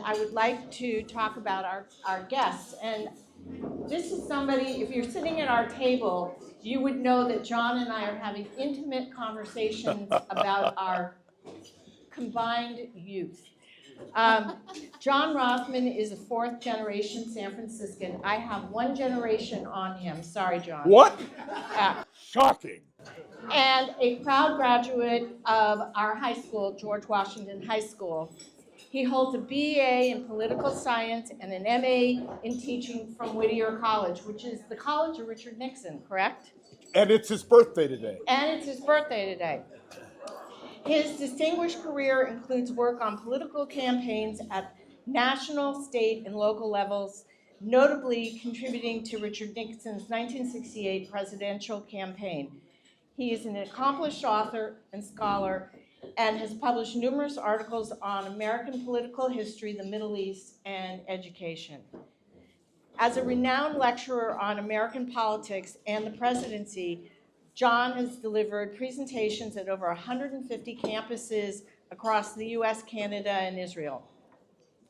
I would like to talk about our guests. And this is somebody, if you're sitting at our table, you would know that John and I are having intimate conversations about our combined youth. John Rothmann is a fourth generation San Franciscan. I have one generation on him. Sorry, John. What? Shocking. And a proud graduate of our high school, George Washington High School. He holds a BA in political science and an MA in teaching from Whittier College, which is the college of Richard Nixon, correct? And it's his birthday today. And it's his birthday today. His distinguished career includes work on political campaigns at national, state, and local levels, notably contributing to Richard Nixon's 1968 presidential campaign. He is an accomplished author and scholar and has published numerous articles on American political history, the Middle East, and education. As a renowned lecturer on American politics and the presidency, John has delivered presentations at over 150 campuses across the US, Canada, and Israel.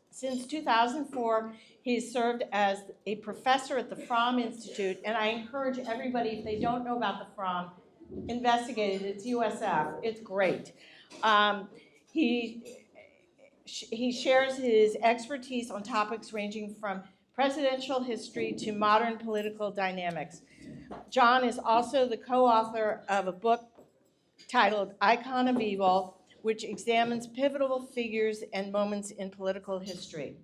Since 2004, he's served as a professor at the Fromm Institute, and I encourage everybody, if they don't know about the Fromm, investigate it. It's USF. It's great. He shares his expertise on topics ranging from presidential history to modern political dynamics. John is also the co-author of a book titled Icon of Evil, which examines pivotal figures and moments in political history.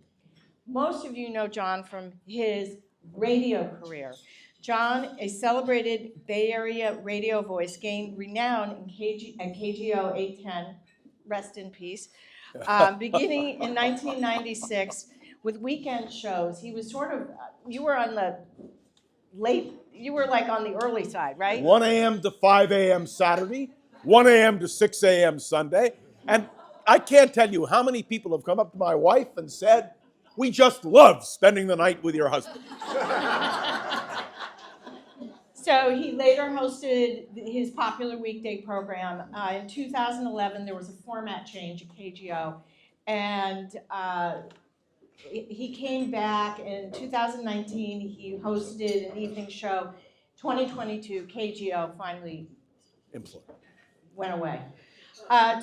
Most of you know John from his radio career. John, a celebrated Bay Area radio voice, gained renown at KGO 810, rest in peace, beginning in 1996 with weekend shows. He was sort of, you were on the late, you were like on the early side, right? 1 a.m. to 5 a.m. Saturday, 1 a.m. to 6 a.m. Sunday. And I can't tell you how many people have come up to my wife and said, "We just love spending the night with your husband." So he later hosted his popular weekday program. In 2011, there was a format change at KGO, and he came back in 2019. He hosted an evening show. 2022, KGO finally went away.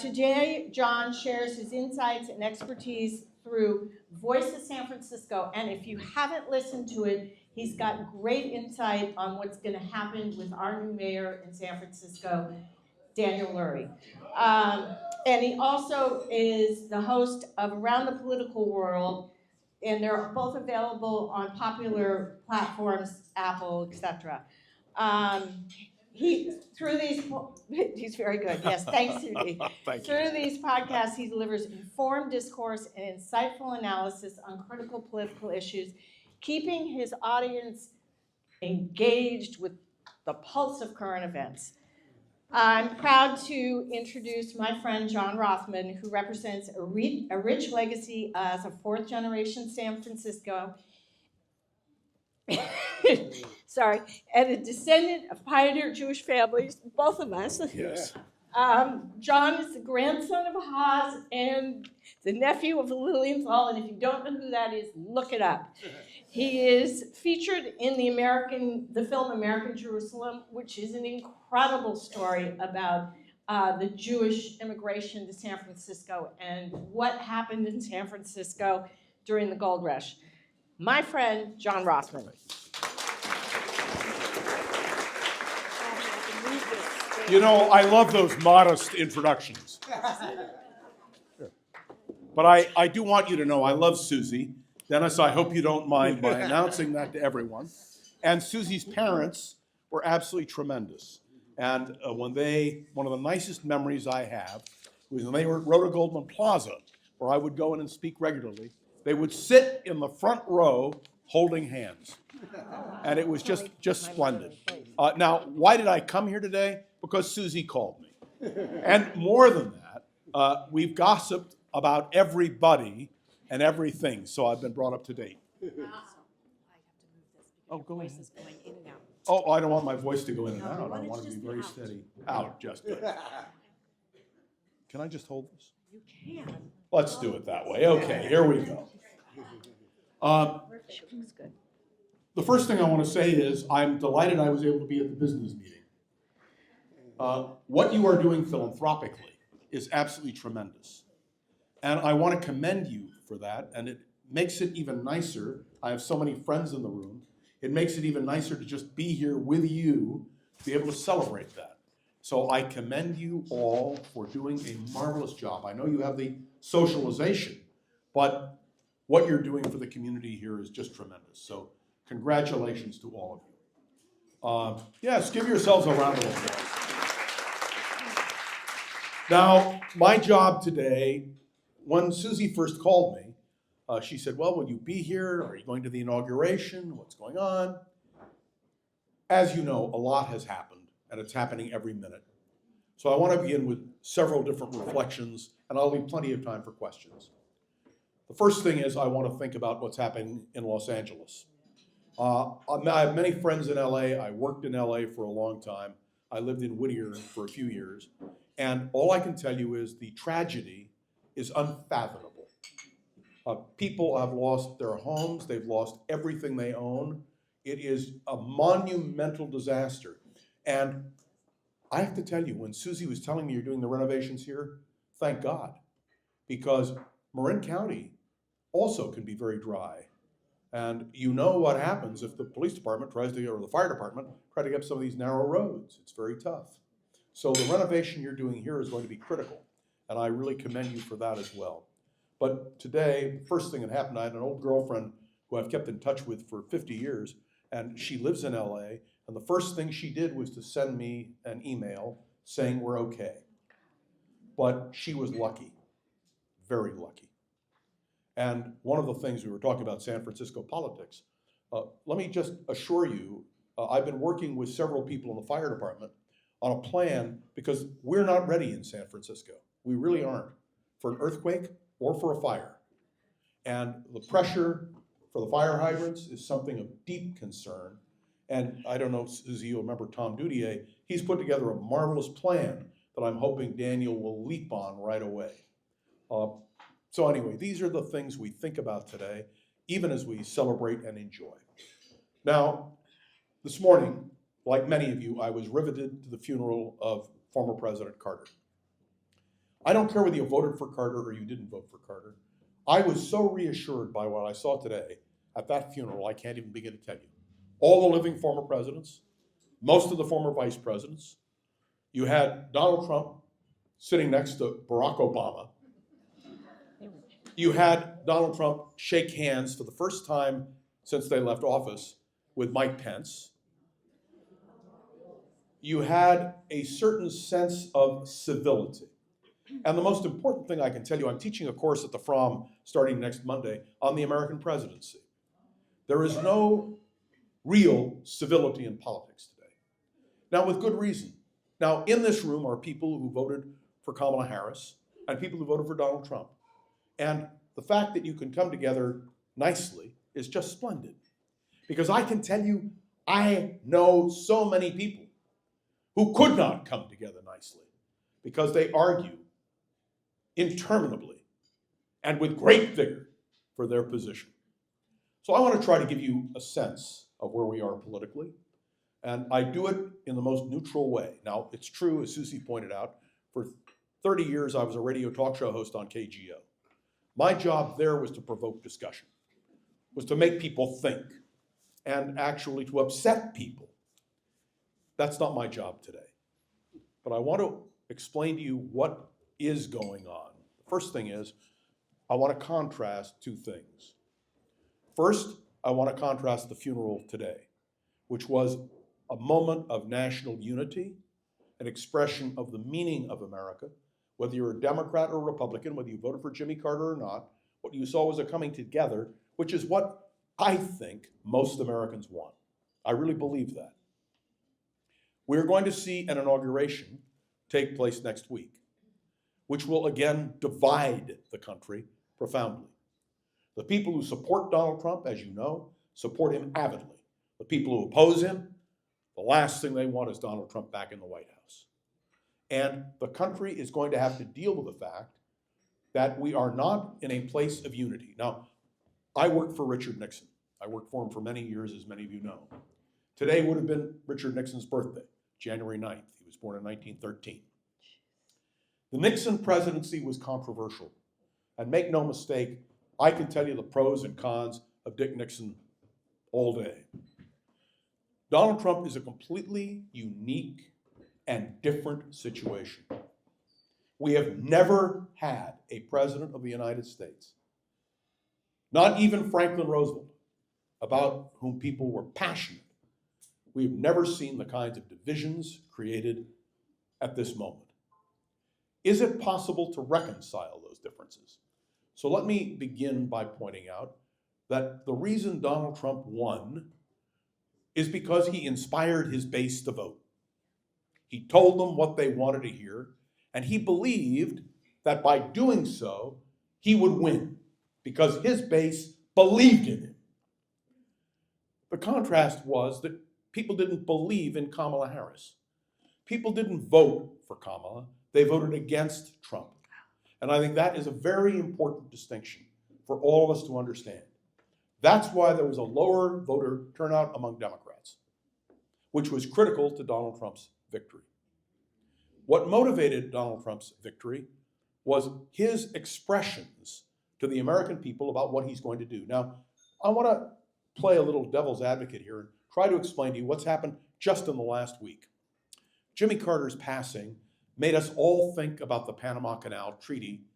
Today, John shares his insights and expertise through Voice of San Francisco, and if you haven't listened to it, he's got great insight on what's going to happen with our new mayor in San Francisco, Daniel Lurie. And he also is the host of Around the Political World, and they're both available on popular platforms, Apple, etc. He's very good, yes, thanks, Susie. Through these podcasts, he delivers informed discourse and insightful analysis on critical political issues, keeping his audience engaged with the pulse of current events. I'm proud to introduce my friend John Rothmann, who represents a rich legacy as a fourth-generation San Francisco, sorry, and a descendant of pioneer Jewish families, both of us. Yes. John is the grandson of Haas and the nephew of Lilienthal, and if you don't know who that is, look it up. He is featured in the film American Jerusalem, which is an incredible story about the Jewish immigration to San Francisco and what happened in San Francisco during the gold rush. My friend, John Rothmann. You know, I love those modest introductions. But I do want you to know I love Susie. Dennis, I hope you don't mind my announcing that to everyone. And Susie's parents were absolutely tremendous. And one of the nicest memories I have was when they were at Rhoda Goldman Plaza, where I would go in and speak regularly. They would sit in the front row holding hands. And it was just splendid. Now, why did I come here today? Because Susie called me. And more than that, we've gossiped about everybody and everything, so I've been brought up to date. I have to move this because go your voice ahead. is going in and out. Oh, I don't want my voice to go in and out. I want it want to to be just be very out. steady. Out, just good. Can I just hold this? You can. Let's do it that way. Okay, here we go. She looks good. The first thing I want to say is I'm delighted I was able to be at the business meeting. What you are doing philanthropically is absolutely tremendous. And I want to commend you for that. And it makes it even nicer. I have so many friends in the room. It makes it even nicer to just be here with you to be able to celebrate that. So I commend you all for doing a marvelous job. I know you have the socialization, but what you're doing for the community here is just tremendous. So congratulations to all of you. Yes, give yourselves a round of applause. Now, my job today, when Susie first called me, she said, well, will you be here? Are you going to the inauguration? What's going on? As you know, a lot has happened, and it's happening every minute. So I want to begin with several different reflections, and I'll leave plenty of time for questions. The first thing is I want to think about what's happening in Los Angeles. I have many friends in LA. I worked in LA for a long time. I lived in Whittier for a few years. And all I can tell you is the tragedy is unfathomable. People have lost their homes. They've lost everything they own. It is a monumental disaster. And I have to tell you, when Susie was telling me you're doing the renovations here, thank God, because Marin County also can be very dry. And you know what happens if the police department tries to, or the fire department, try to get some of these narrow roads. It's very tough. So the renovation you're doing here is going to be critical. And I really commend you for that as well. But today, the first thing that happened, I had an old girlfriend who I've kept in touch with for 50 years, and she lives in LA. And the first thing she did was to send me an email saying we're okay. But she was lucky, very lucky. And one of the things we were talking about, San Francisco politics, let me just assure you, I've been working with several people in the fire department on a plan because we're not ready in San Francisco. We really aren't for an earthquake or for a fire. And the pressure for the fire hydrants is something of deep concern. And I don't know, Susie, you'll remember Tom Dudier, he's put together a marvelous plan that I'm hoping Daniel will leap on right away. So anyway, these are the things we think about today, even as we celebrate and enjoy. Now, this morning, like many of you, I was riveted to the funeral of former President Carter. I don't care whether you voted for Carter or you didn't vote for Carter. I was so reassured by what I saw today at that funeral, I can't even begin to tell you. All the living former presidents, most of the former vice presidents. You had Donald Trump sitting next to Barack Obama. You had Donald Trump shake hands for the first time since they left office with Mike Pence. You had a certain sense of civility. And the most important thing I can tell you, I'm teaching a course at the Fromm starting next Monday on the American presidency. There is no real civility in politics today. Now, with good reason. Now, in this room are people who voted for Kamala Harris and people who voted for Donald Trump. And the fact that you can come together nicely is just splendid. Because I can tell you, I know so many people who could not come together nicely because they argue interminably and with great vigor for their position. So I want to try to give you a sense of where we are politically, and I do it in the most neutral way. Now, it's true, as Susie pointed out, for 30 years I was a radio talk show host on KGO. My job there was to provoke discussion, was to make people think, and actually to upset people. That's not my job today. But I want to explain to you what is going on. The first thing is, I want to contrast two things. First, I want to contrast the funeral today, which was a moment of national unity, an expression of the meaning of America. Whether you're a Democrat or Republican, whether you voted for Jimmy Carter or not, what you saw was a coming together, which is what I think most Americans want. I really believe that. We're going to see an inauguration take place next week, which will again divide the country profoundly. The people who support Donald Trump, as you know, support him avidly. The people who oppose him, the last thing they want is Donald Trump back in the White House. And the country is going to have to deal with the fact that we are not in a place of unity. Now, I worked for Richard Nixon. I worked for him for many years, as many of you know. Today would have been Richard Nixon's birthday, January 9th. He was born in 1913. The Nixon presidency was controversial. And make no mistake, I can tell you the pros and cons of Dick Nixon all day. Donald Trump is a completely unique and different situation. We have never had a president of the United States, not even Franklin Roosevelt, about whom people were passionate. We've never seen the kinds of divisions created at this moment. Is it possible to reconcile those differences? So let me begin by pointing out that the reason Donald Trump won is because he inspired his base to vote. He told them what they wanted to hear, and he believed that by doing so, he would win because his base believed in him. The contrast was that people didn't believe in Kamala Harris. People didn't vote for Kamala, they voted against Trump. And I think that is a very important distinction for all of us to understand. That's why there was a lower voter turnout among Democrats, which was critical to Donald Trump's victory. What motivated Donald Trump's victory was his expressions to the American people about what he's going to do. Now, I want to play a little devil's advocate here and try to explain to you what's happened just in the last week. Jimmy Carter's passing made us all think about the Panama Canal Treaty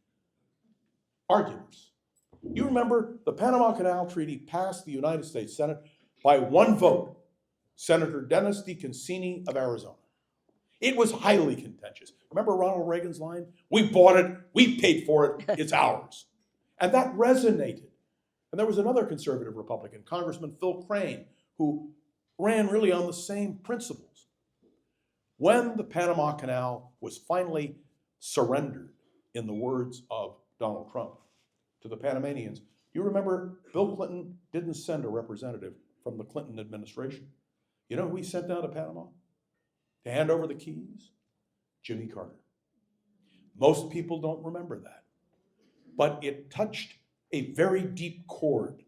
arguments. You remember the Panama Canal Treaty passed the United States Senate by one vote, Senator Dennis DeConcini of Arizona. It was highly contentious. Remember Ronald Reagan's line? We bought it, we paid for it, it's ours. And that resonated. And there was another conservative Republican, Congressman Phil Crane, who ran really on the same principles. When the Panama Canal was finally surrendered, in the words of Donald Trump, to the Panamanians, you remember Bill Clinton didn't send a representative from the Clinton administration. You know who he sent down to Panama to hand over the keys? Jimmy Carter. Most people don't remember that, but it touched a very deep chord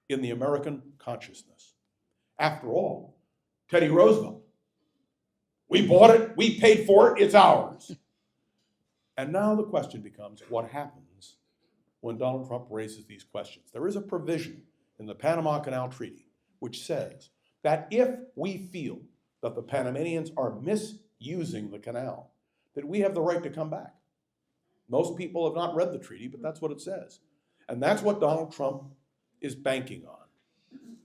in the American consciousness. After all, Teddy Roosevelt, we bought it, we paid for it, it's ours. And now the question becomes, what happens when Donald Trump raises these questions? There is a provision in the Panama Canal Treaty which says that if we feel that the Panamanians are misusing the canal, that we have the right to come back. Most people have not read the treaty, but that's what it says. And that's what Donald Trump is banking on.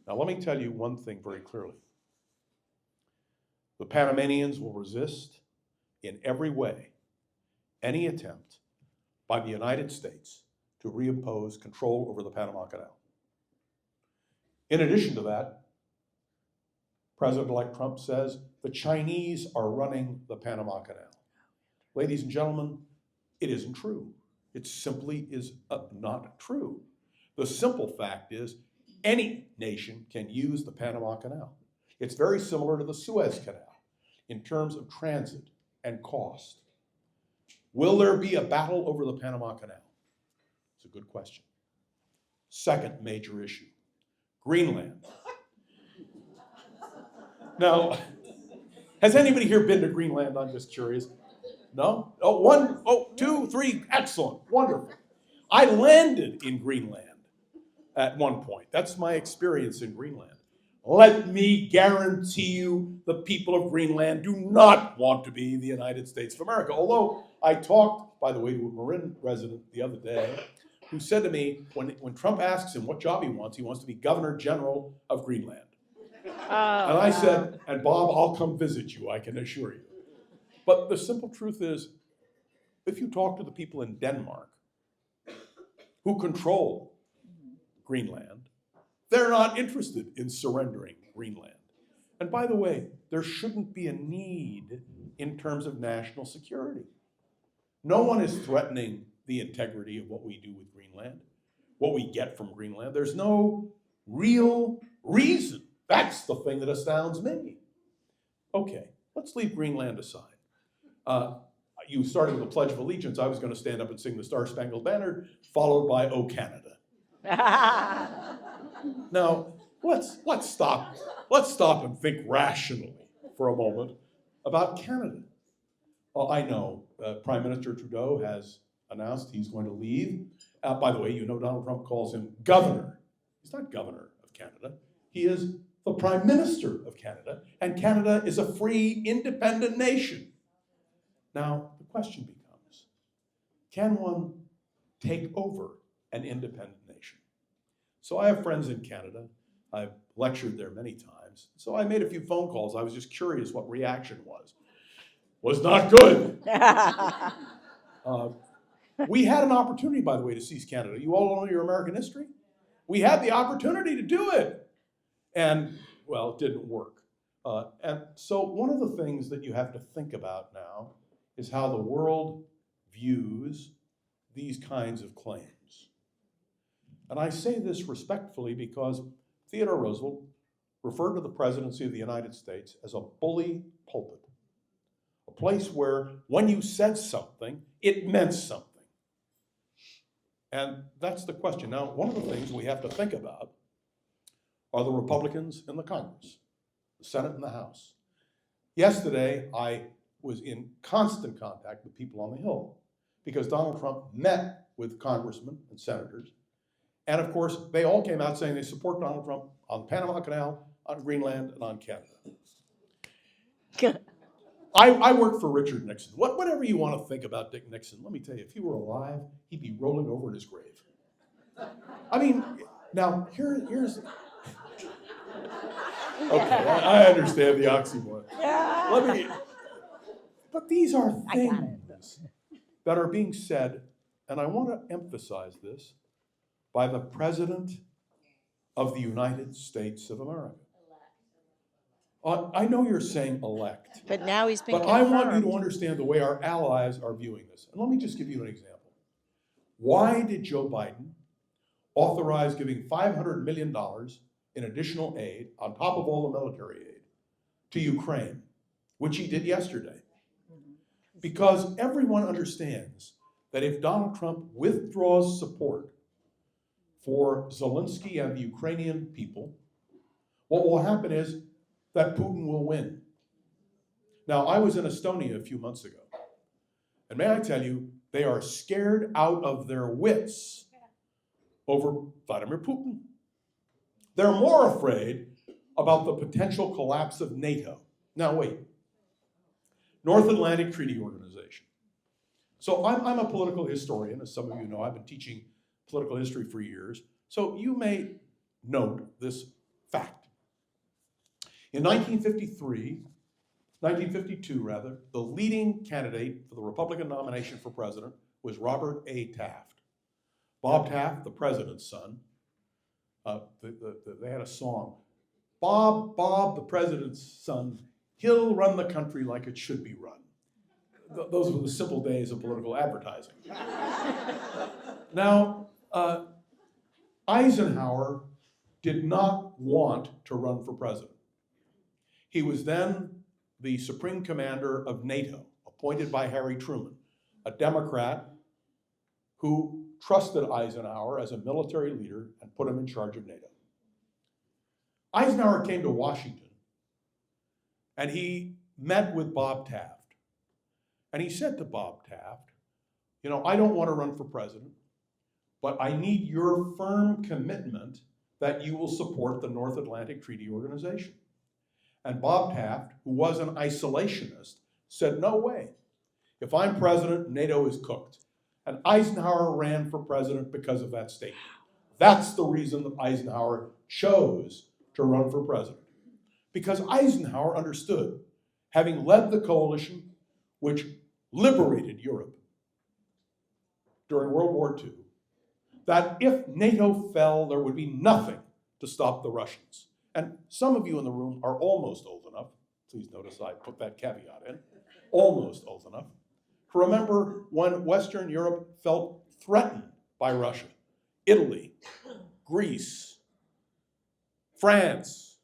Now, let me tell you one thing very clearly. The Panamanians will resist in every way any attempt by the United States to reimpose control over the Panama Canal. In addition to that, President-elect Trump says the Chinese are running the Panama Canal. Ladies and gentlemen, it isn't true. It simply is not true. The simple fact is any nation can use the Panama Canal. It's very similar to the Suez Canal in terms of transit and cost. Will there be a battle over the Panama Canal? It's a good question. Second major issue, Greenland. Now, has anybody here been to Greenland? I'm just curious. No? Oh, one, oh, two, three, excellent, wonderful. I landed in Greenland at one point. That's my experience in Greenland. Let me guarantee you the people of Greenland do not want to be the United States of America. Although I talked, by the way, to a Marin resident the other day who said to me, when Trump asks him what job he wants to be Governor General of Greenland. And I said, and Bob, I'll come visit you, I can assure you. But the simple truth is, if you talk to the people in Denmark who control Greenland, they're not interested in surrendering Greenland. And by the way, there shouldn't be a need in terms of national security. No one is threatening the integrity of what we do with Greenland, what we get from Greenland. There's no real reason. That's the thing that astounds me. Okay, let's leave Greenland aside. you started with the Pledge of Allegiance, I was going to stand up and sing the Star Spangled Banner, followed by "O Canada." Now, let's stop and think rationally for a moment about Canada. Well, I know Prime Minister Trudeau has announced he's going to leave. By the way, you know Donald Trump calls him governor. He's not governor of Canada. He is the Prime Minister of Canada, and Canada is a free, independent nation. Now, the question becomes, can one take over an independent nation? So I have friends in Canada. I've lectured there many times. So I made a few phone calls. I was just curious what reaction was. Was not good. We had an opportunity, by the way, to seize Canada. You all know your American history. We had the opportunity to do it. And, well, it didn't work. And so one of the things that you have to think about now is how the world views these kinds of claims. And I say this respectfully because Theodore Roosevelt referred to the presidency of the United States as a bully pulpit, a place where when you said something, it meant something. And that's the question. Now, one of the things we have to think about are the Republicans in the Congress, the Senate and the House. Yesterday, I was in constant contact with people on the Hill because Donald Trump met with congressmen and senators. And of course, they all came out saying they support Donald Trump on the Panama Canal, on Greenland, and on Canada. I worked for Richard Nixon. Whatever you want to think about Dick Nixon, let me tell you, if he were alive, he'd be rolling over in his grave. I mean, now, here's... Okay, I understand the oxymoron. But these are things that are being said, and I want to emphasize this, by the President of the United States of America. I know you're saying elect, But now he's been but confirmed. I want you to understand the way our allies are viewing this. And let me just give you an example. Why did Joe Biden authorize giving $500 million in additional aid on top of all the military aid to Ukraine, which he did yesterday? Because everyone understands that if Donald Trump withdraws support for Zelensky and the Ukrainian people, what will happen is that Putin will win. Now, I was in Estonia a few months ago, and may I tell you, they are scared out of their wits over Vladimir Putin. They're more afraid about the potential collapse of NATO. Now, wait. North Atlantic Treaty Organization. So I'm a political historian, as some of you know. I've been teaching political history for years. So you may note this fact. In 1952, the leading candidate for the Republican nomination for president was Robert A. Taft. Bob Taft, the president's son, they had a song, Bob, the president's son, he'll run the country like it should be run. Those were the simple days of political advertising. Now, Eisenhower did not want to run for president. He was then the supreme commander of NATO, appointed by Harry Truman, a Democrat who trusted Eisenhower as a military leader and put him in charge of NATO. Eisenhower came to Washington and he met with Bob Taft. And he said to Bob Taft, you know, I don't want to run for president, but I need your firm commitment that you will support the North Atlantic Treaty Organization. And Bob Taft, who was an isolationist, said, no way. If I'm president, NATO is cooked. And Eisenhower ran for president because of that statement. That's the reason that Eisenhower chose to run for president. Because Eisenhower understood, having led the coalition which liberated Europe during World War II, that if NATO fell, there would be nothing to stop the Russians. And some of you in the room are almost old enough, please notice I put that caveat in, almost old enough, to remember when Western Europe felt threatened by Russia. Italy, Greece, France,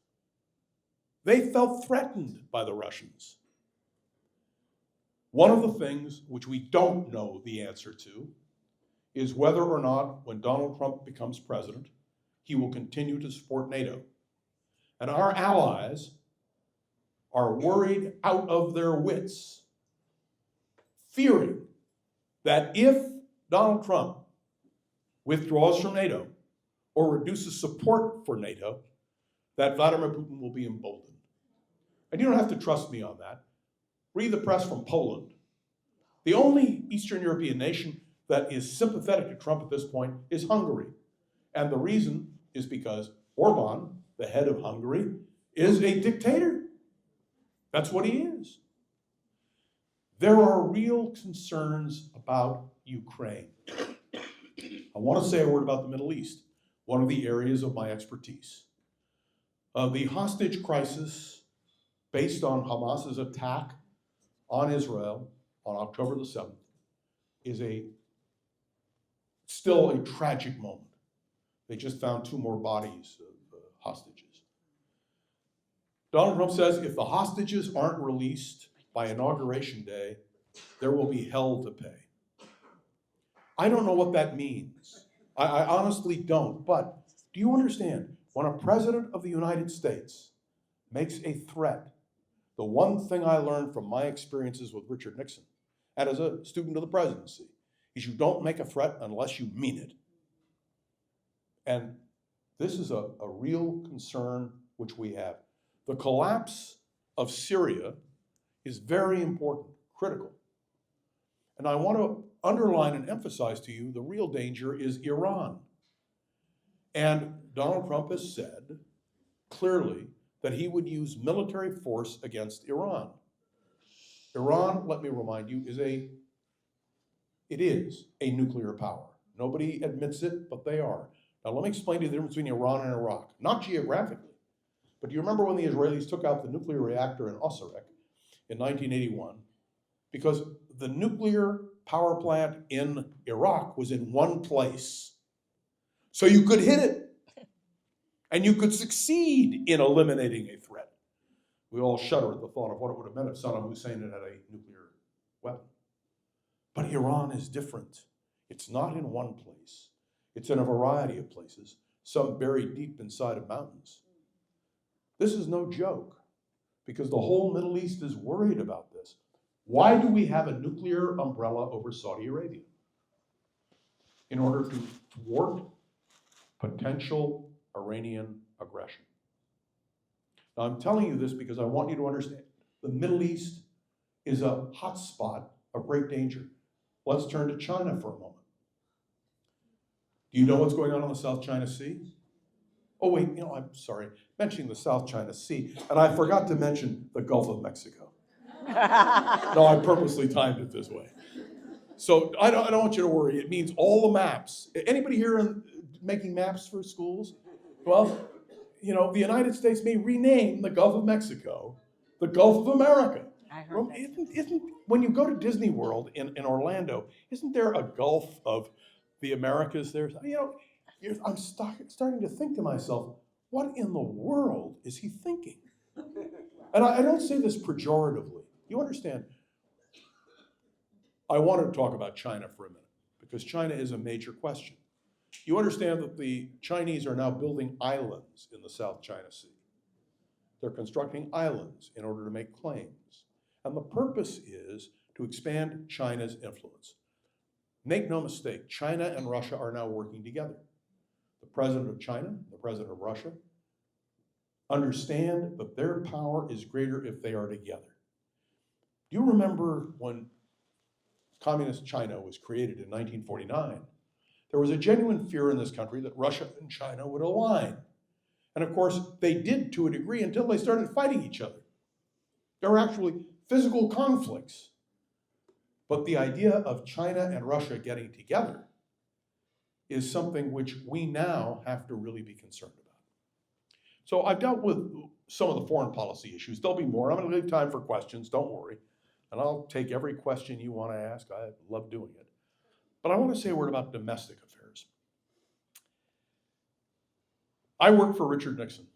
they felt threatened by the Russians. One of the things which we don't know the answer to is whether or not, when Donald Trump becomes president, he will continue to support NATO. And our allies are worried out of their wits, fearing that if Donald Trump withdraws from NATO or reduces support for NATO, that Vladimir Putin will be emboldened. And you don't have to trust me on that. Read the press from Poland. The only Eastern European nation that is sympathetic to Trump at this point is Hungary. And the reason is because Orban, the head of Hungary, is a dictator. That's what he is. There are real concerns about Ukraine. I want to say a word about the Middle East, one of the areas of my expertise. The hostage crisis based on Hamas's attack on Israel on October the 7th is still a tragic moment. They just found 2 more bodies of hostages. Donald Trump says if the hostages aren't released by Inauguration Day, there will be hell to pay. I don't know what that means. I honestly don't, but do you understand? When a president of the United States makes a threat, the one thing I learned from my experiences with Richard Nixon, and as a student of the presidency, is you don't make a threat unless you mean it. And this is a real concern which we have. The collapse of Syria is very important, critical. And I want to underline and emphasize to you the real danger is Iran. And Donald Trump has said clearly that he would use military force against Iran. Iran, let me remind you, is a nuclear power. Nobody admits it, but they are. Now let me explain to you the difference between Iran and Iraq, not geographically, but do you remember when the Israelis took out the nuclear reactor in Osirek in 1981? Because the nuclear power plant in Iraq was in one place. So you could hit it, and you could succeed in eliminating a threat. We all shudder at the thought of what it would have meant if Saddam Hussein had had a nuclear weapon. But Iran is different. It's not in one place. It's in a variety of places, some buried deep inside of mountains. This is no joke, because the whole Middle East is worried about this. Why do we have a nuclear umbrella over Saudi Arabia? In order to thwart potential Iranian aggression. Now, I'm telling you this because I want you to understand the Middle East is a hotspot of great danger. Let's turn to China for a moment. Do you know what's going on in the South China Sea? Oh, wait, I'm sorry, mentioning the South China Sea, and I forgot to mention the Gulf of Mexico. No, I purposely timed it this way. So I don't want you to worry. It means all the maps. Anybody here making maps for schools? Well, the United States may rename the Gulf of Mexico the Gulf of America. I heard that. Isn't when you go to Disney World in Orlando, isn't there a Gulf of the Americas there? I'm starting to think to myself, what in the world is he thinking? And I don't say this pejoratively. You understand? I want to talk about China for a minute, because China is a major question. You understand that the Chinese are now building islands in the South China Sea. They're constructing islands in order to make claims. And the purpose is to expand China's influence. Make no mistake, China and Russia are now working together. The president of China, the president of Russia, understand that their power is greater if they are together. Do you remember when Communist China was created in 1949? There was a genuine fear in this country that Russia and China would align. And of course, they did to a degree until they started fighting each other. There were actually physical conflicts. But the idea of China and Russia getting together is something which we now have to really be concerned about. So I've dealt with some of the foreign policy issues. There'll be more. I'm going to leave time for questions, don't worry. And I'll take every question you want to ask. I love doing it. But I want to say a word about domestic affairs. I worked for Richard Nixon.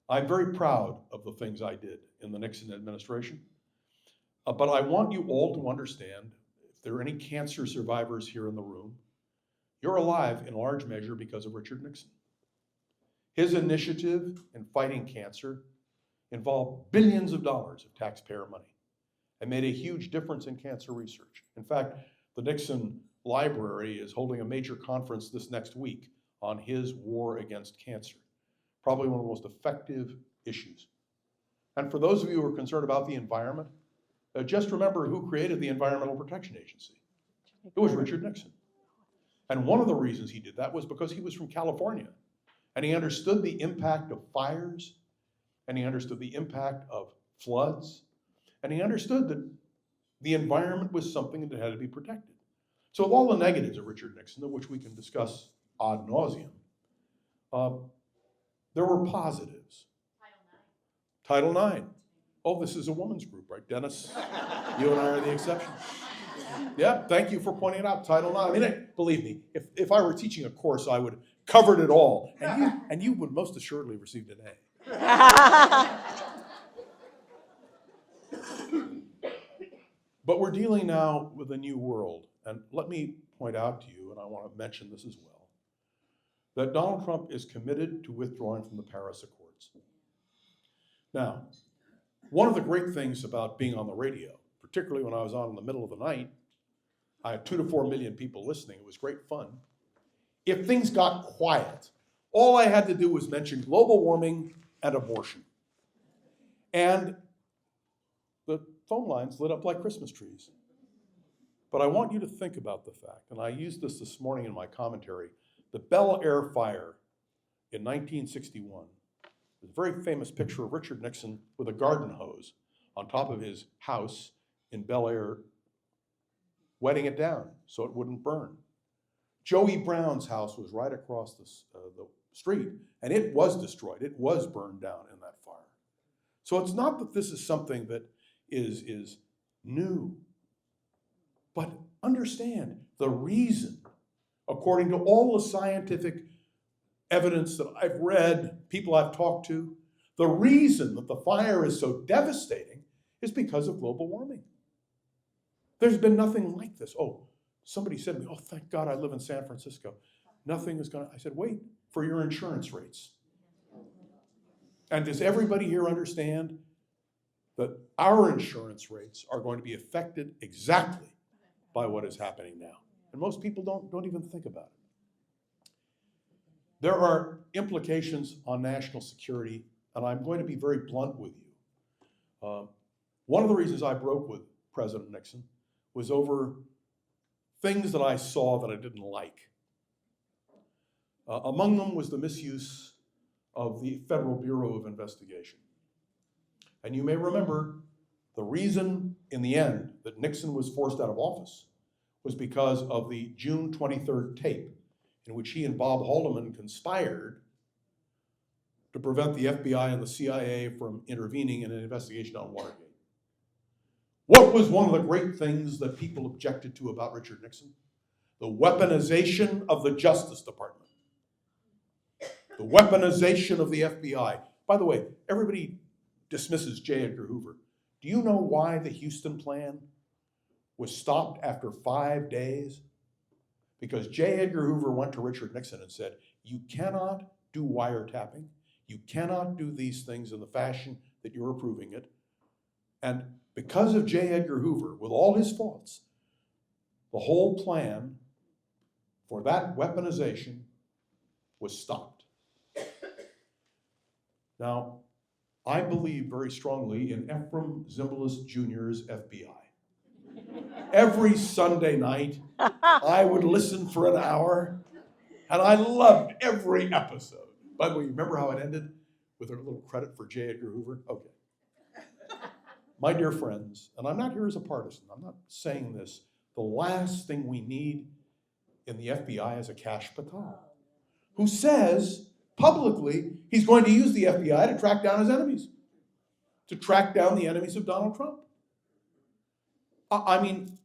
I'm very proud of the things I did in the Nixon administration. But I want you all to understand, if there are any cancer survivors here in the room, you're alive in large measure because of Richard Nixon. His initiative in fighting cancer involved billions of dollars of taxpayer money and made a huge difference in cancer research. In fact, the Nixon Library is holding a major conference this next week on his war against cancer, probably one of the most effective issues. And for those of you who are concerned about the environment, just remember who created the Environmental Protection Agency. It was Richard Nixon. And one of the reasons he did that was because he was from California, and he understood the impact of fires, and he understood the impact of floods, and he understood that the environment was something that had to be protected. So with all the negatives of Richard Nixon, of which we can discuss ad nauseum, there were positives. Title IX. Oh, this is a women's group, right? Dennis, you and I are the exception. Yeah, thank you for pointing it out. Title IX. I mean, believe me, if I were teaching a course, I would have covered it all. And you would most assuredly have received an A. But we're dealing now with a new world. And let me point out to you, and I want to mention this as well, that Donald Trump is committed to withdrawing from the Paris Accords. Now, one of the great things about being on the radio, particularly when I was on in the middle of the night, I had 2 to 4 million people listening. It was great fun. If things got quiet, all I had to do was mention global warming and abortion. And the phone lines lit up like Christmas trees. But I want you to think about the fact, and I used this morning in my commentary, the Bel Air fire in 1961. There's a very famous picture of Richard Nixon with a garden hose on top of his house in Bel Air, wetting it down so it wouldn't burn. Joey Brown's house was right across the street, and it was destroyed. It was burned down in that fire. So it's not that this is something that is new, but understand the reason, according to all the scientific evidence that I've read, people I've talked to, the reason that the fire is so devastating is because of global warming. There's been nothing like this. Oh, somebody said to me, oh, thank God I live in San Francisco. Nothing is going to, I said, wait for your insurance rates. And does everybody here understand that our insurance rates are going to be affected exactly by what is happening now? And most people don't even think about it. There are implications on national security, and I'm going to be very blunt with you. One of the reasons I broke with President Nixon was over things that I saw that I didn't like. Among them was the misuse of the Federal Bureau of Investigation. And you may remember the reason in the end that Nixon was forced out of office was because of the June 23rd tape in which he and Bob Haldeman conspired to prevent the FBI and the CIA from intervening in an investigation on Watergate. What was one of the great things that people objected to about Richard Nixon? The weaponization of the Justice Department. The weaponization of the FBI. By the way, everybody dismisses J. Edgar Hoover. Do you know why the Houston plan was stopped after 5 days? Because J. Edgar Hoover went to Richard Nixon and said, you cannot do wiretapping. You cannot do these things in the fashion that you're approving it. And because of J. Edgar Hoover, with all his faults, the whole plan for that weaponization was stopped. Now, I believe very strongly in Ephraim Zimbalist Jr.'s FBI. Every Sunday night, I would listen for an hour, and I loved every episode. By the way, remember how it ended? With a little credit for J. Edgar Hoover? Okay. My dear friends, and I'm not here as a partisan, I'm not saying this, the last thing we need in the FBI is a Kash Patel, who says publicly he's going to use the FBI to track down his enemies, to track down the enemies of Donald Trump. I mean,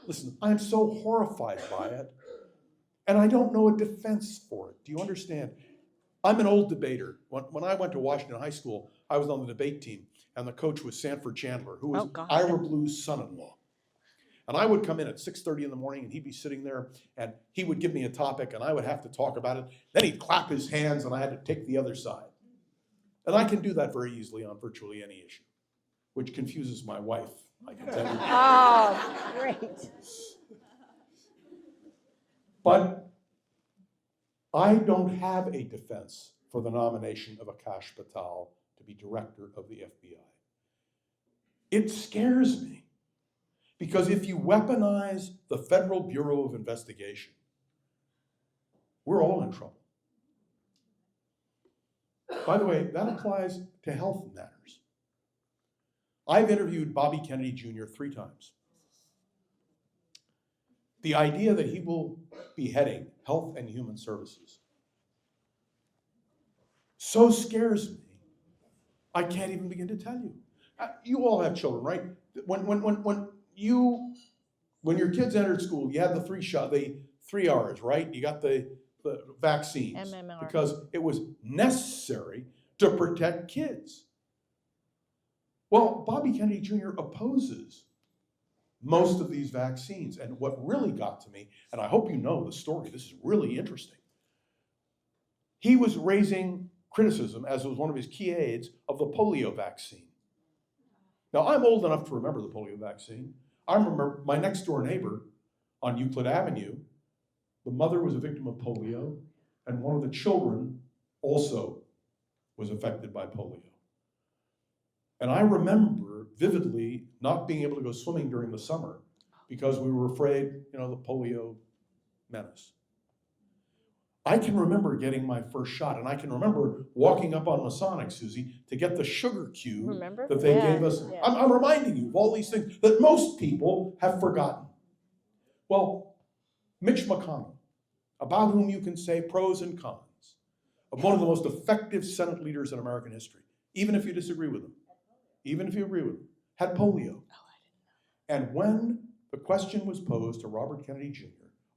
listen, I'm so horrified by it, and I don't know a defense for it. Do you understand? I'm an old debater. When I went to Washington High School, I was on the debate team, and the coach was Sanford Chandler, who was Oh, God. Ira Blue's son-in-law. And I would come in at 6:30 in the morning, and he'd be sitting there, and he would give me a topic, and I would have to talk about it. Then he'd clap his hands, and I had to take the other side. And I can do that very easily on virtually any issue, which confuses my wife, I can tell you. Oh, great. But I don't have a defense for the nomination of Akash Patel to be director of the FBI. It scares me, because if you weaponize the Federal Bureau of Investigation, we're all in trouble. By the way, that applies to health matters. I've interviewed Bobby Kennedy Jr. 3 times. The idea that he will be heading Health and Human Services so scares me, I can't even begin to tell you. You all have children, right? When your kids entered school, you had the 3 R's, right? You got the vaccines, MMR. because it was necessary to protect kids. Well, Bobby Kennedy Jr. opposes most of these vaccines. And what really got to me, and I hope you know the story, this is really interesting. He was raising criticism, as was one of his key aides, of the polio vaccine. Now, I'm old enough to remember the polio vaccine. I remember my next door neighbor on Euclid Avenue, the mother was a victim of polio, and one of the children also was affected by polio. And I remember vividly not being able to go swimming during the summer because we were afraid, the polio menace. I can remember getting my first shot, and I can remember walking up on Masonic, Susie, to get the sugar cube Remember? that they Yeah, gave us. yeah. I'm reminding you of all these things that most people have forgotten. Well, Mitch McConnell, about whom you can say pros and cons, of one of the most effective Senate leaders in American history, even if you disagree with him, even if you agree with him, had polio. And when the question was posed to Robert Kennedy Jr.,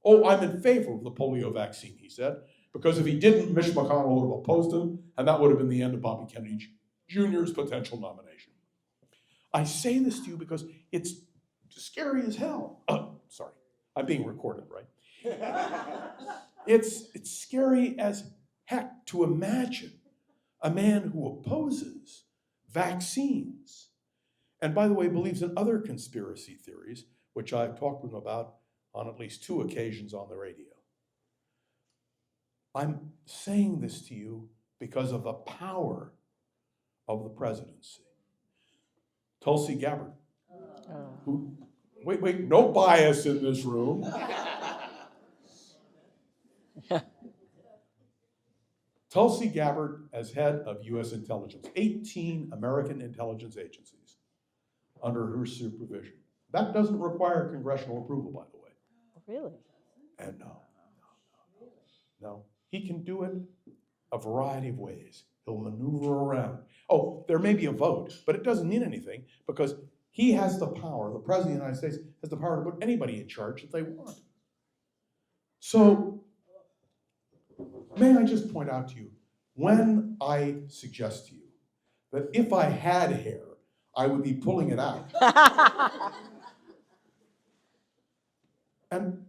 I'm in favor of the polio vaccine, he said, because if he didn't, Mitch McConnell would have opposed him, and that would have been the end of Bobby Kennedy Jr.'s potential nomination. I say this to you because it's scary as hell. Sorry, I'm being recorded, right? It's scary as heck to imagine a man who opposes vaccines, and by the way, believes in other conspiracy theories, which I've talked with him about on at least 2 occasions on the radio. I'm saying this to you because of the power of the presidency. Tulsi Gabbard, who, wait, no bias in this room. Tulsi Gabbard as head of U.S. intelligence, 18 American intelligence agencies under her supervision. That doesn't require congressional approval, by the way. Really? And no. He can do it a variety of ways. He'll maneuver around. There may be a vote, but it doesn't mean anything because he has the power, the President of the United States has the power to put anybody in charge that they want. So, may I just point out to you, when I suggest to you that if I had hair, I would be pulling it out. And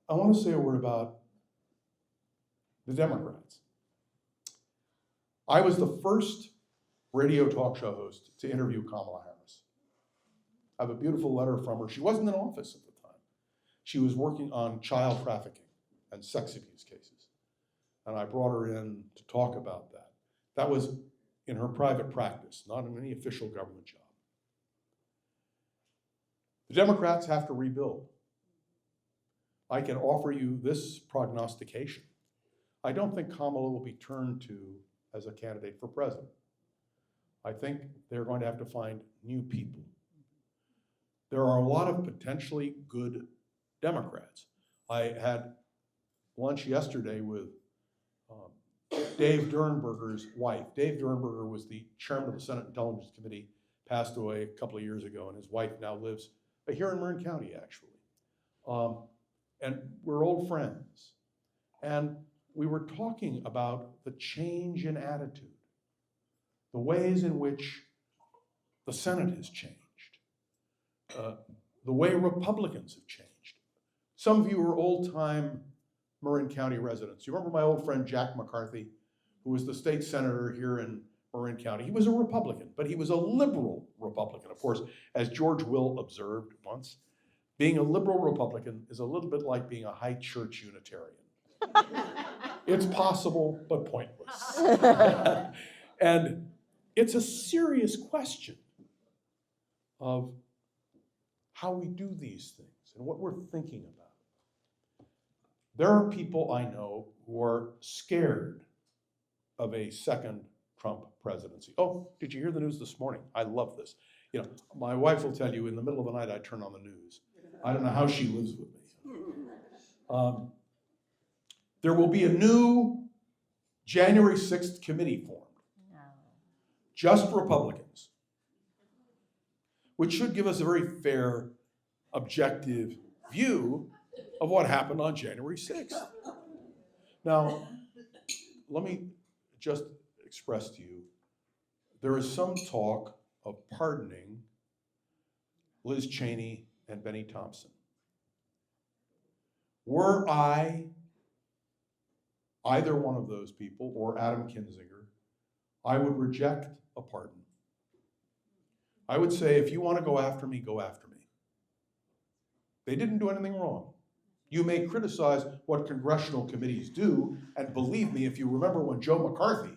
I want to say a word about the Democrats. I was the first radio talk show host to interview Kamala Harris. I have a beautiful letter from her. She wasn't in office at the time. She was working on child trafficking and sex abuse cases. And I brought her in to talk about that. That was in her private practice, not in any official government job. The Democrats have to rebuild. I can offer you this prognostication. I don't think Kamala will be turned to as a candidate for president. I think they're going to have to find new people. There are a lot of potentially good Democrats. I had lunch yesterday with Dave Durenberger's wife. Dave Durenberger was the chairman of the Senate Intelligence Committee, passed away a couple of years ago, and his wife now lives here in Marin County, actually. And we're old friends. And we were talking about the change in attitude, the ways in which The Senate has changed. The way Republicans have changed. Some of you are old-time Marin County residents. You remember my old friend Jack McCarthy, who was the state senator here in Marin County? He was a Republican, but he was a liberal Republican. Of course, as George Will observed once, being a liberal Republican is a little bit like being a high church Unitarian. It's possible, but pointless. And it's a serious question of how we do these things and what we're thinking about. There are people I know who are scared of a second Trump presidency. Oh, did you hear the news this morning? I love this. You know, my wife will tell you in the middle of the night I turn on the news. I don't know how she lives with me. There will be a new January 6th committee formed. Just Republicans, which should give us a very fair, objective view of what happened on January 6th. Now, let me just express to you, there is some talk of pardoning Liz Cheney and Benny Thompson. Were I either one of those people or Adam Kinzinger, I would reject a pardon. I would say, if you want to go after me, go after me. They didn't do anything wrong. You may criticize what congressional committees do, and believe me, if you remember when Joe McCarthy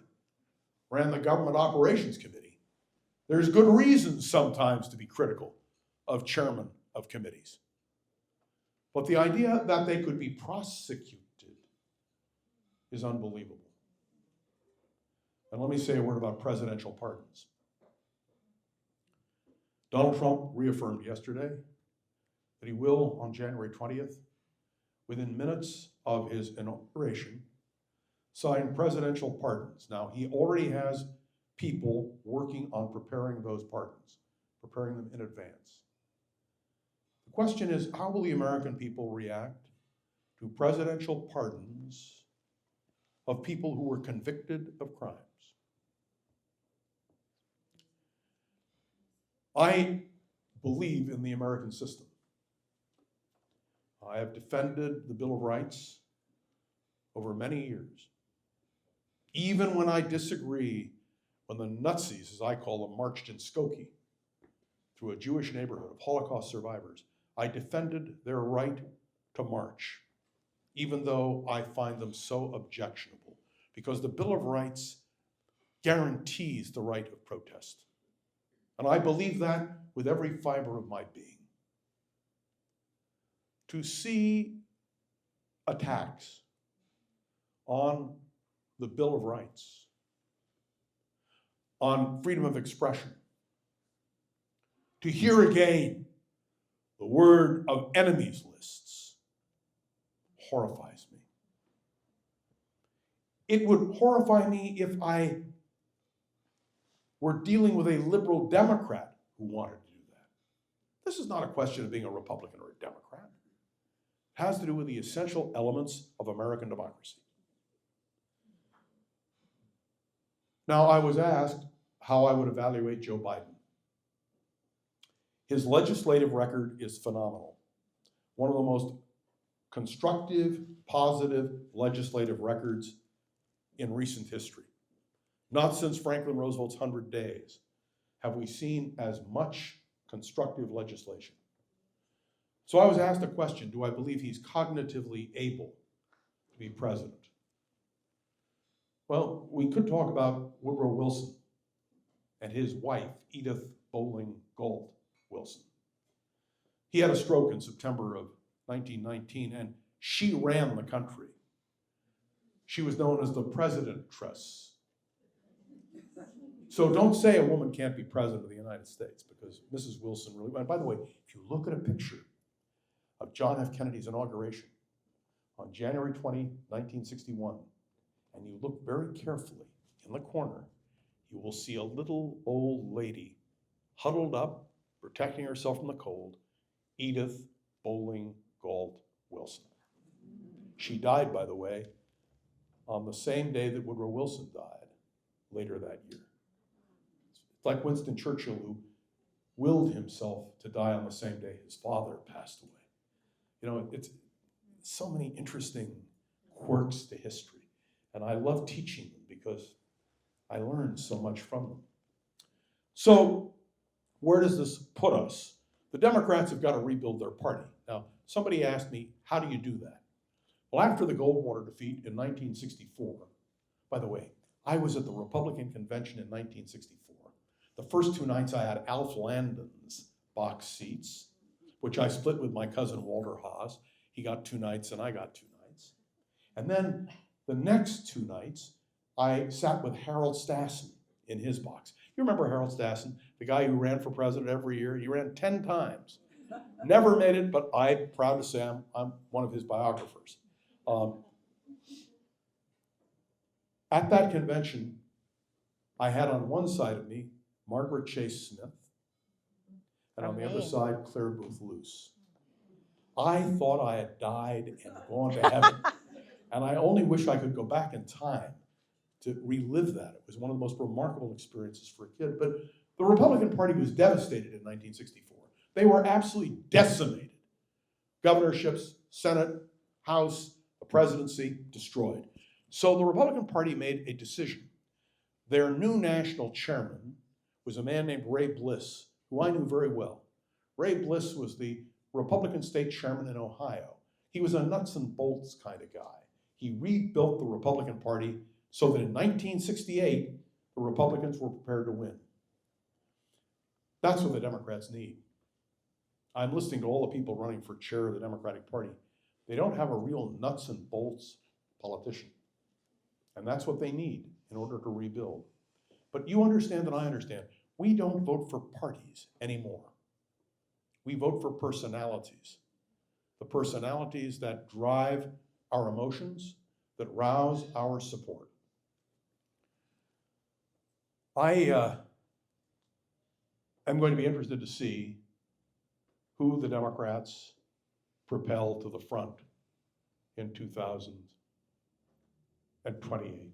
ran the Government Operations Committee, there's good reasons sometimes to be critical of chairmen of committees. But the idea that they could be prosecuted is unbelievable. And let me say a word about presidential pardons. Donald Trump reaffirmed yesterday that he will, on January 20th, within minutes of his inauguration, sign presidential pardons. Now, he already has people working on preparing those pardons, preparing them in advance. The question is, how will the American people react to presidential pardons of people who were convicted of crimes? I believe in the American system. I have defended the Bill of Rights over many years. Even when I disagree, when the Nazis, as I call them, marched in Skokie through a Jewish neighborhood of Holocaust survivors, I defended their right to march, even though I find them so objectionable, because the Bill of Rights guarantees the right of protest. And I believe that with every fiber of my being. To see attacks on the Bill of Rights, on freedom of expression, to hear again the word of enemies lists, horrifies me. It would horrify me if I were dealing with a liberal Democrat who wanted to do that. This is not a question of being a Republican or a Democrat. It has to do with the essential elements of American democracy. Now, I was asked how I would evaluate Joe Biden. His legislative record is phenomenal. One of the most constructive, positive legislative records in recent history. Not since Franklin Roosevelt's 100 Days have we seen as much constructive legislation. So I was asked a question, do I believe he's cognitively able to be president? Well, we could talk about Woodrow Wilson and his wife, Edith Bowling Galt Wilson. He had a stroke in September of 1919, and she ran the country. She was known as the Presidentress. So don't say a woman can't be president of the United States, because Mrs. Wilson really, and by the way, if you look at a picture of John F. Kennedy's inauguration on January 20, 1961, and you look very carefully in the corner, you will see a little old lady huddled up, protecting herself from the cold, Edith Bowling Galt Wilson. She died, by the way, on the same day that Woodrow Wilson died, later that year. It's like Winston Churchill, who willed himself to die on the same day his father passed away. You know, it's so many interesting quirks to history. And I love teaching them because I learned so much from them. So where does this put us? The Democrats have got to rebuild their party. Now, somebody asked me, how do you do that? Well, after the Goldwater defeat in 1964, by the way, I was at the Republican convention in 1964. The first two nights I had Alf Landon's box seats, which I split with my cousin Walter Haas. He got 2 nights and I got 2 nights. And then the next 2 nights, I sat with Harold Stassen in his box. You remember Harold Stassen, the guy who ran for president every year? He ran 10 times. Never made it, but I'm proud to say I'm one of his biographers. At that convention, I had on one side of me Margaret Chase Smith, and on the other side, Claire Booth Luce. I thought I had died and gone to heaven, and I only wish I could go back in time to relive that. It was one of the most remarkable experiences for a kid. But the Republican Party was devastated in 1964. They were absolutely decimated. Governorships, Senate, House, the presidency, destroyed. So the Republican Party made a decision. Their new national chairman was a man named Ray Bliss, who I knew very well. Ray Bliss was the Republican state chairman in Ohio. He was a nuts and bolts kind of guy. He rebuilt the Republican Party so that in 1968, the Republicans were prepared to win. That's what the Democrats need. I'm listening to all the people running for chair of the Democratic Party. They don't have a real nuts and bolts politician. And that's what they need in order to rebuild. But you understand and I understand, we don't vote for parties anymore. We vote for personalities. The personalities that drive our emotions, that rouse our support. I am going to be interested to see who the Democrats propel to the front in 2028.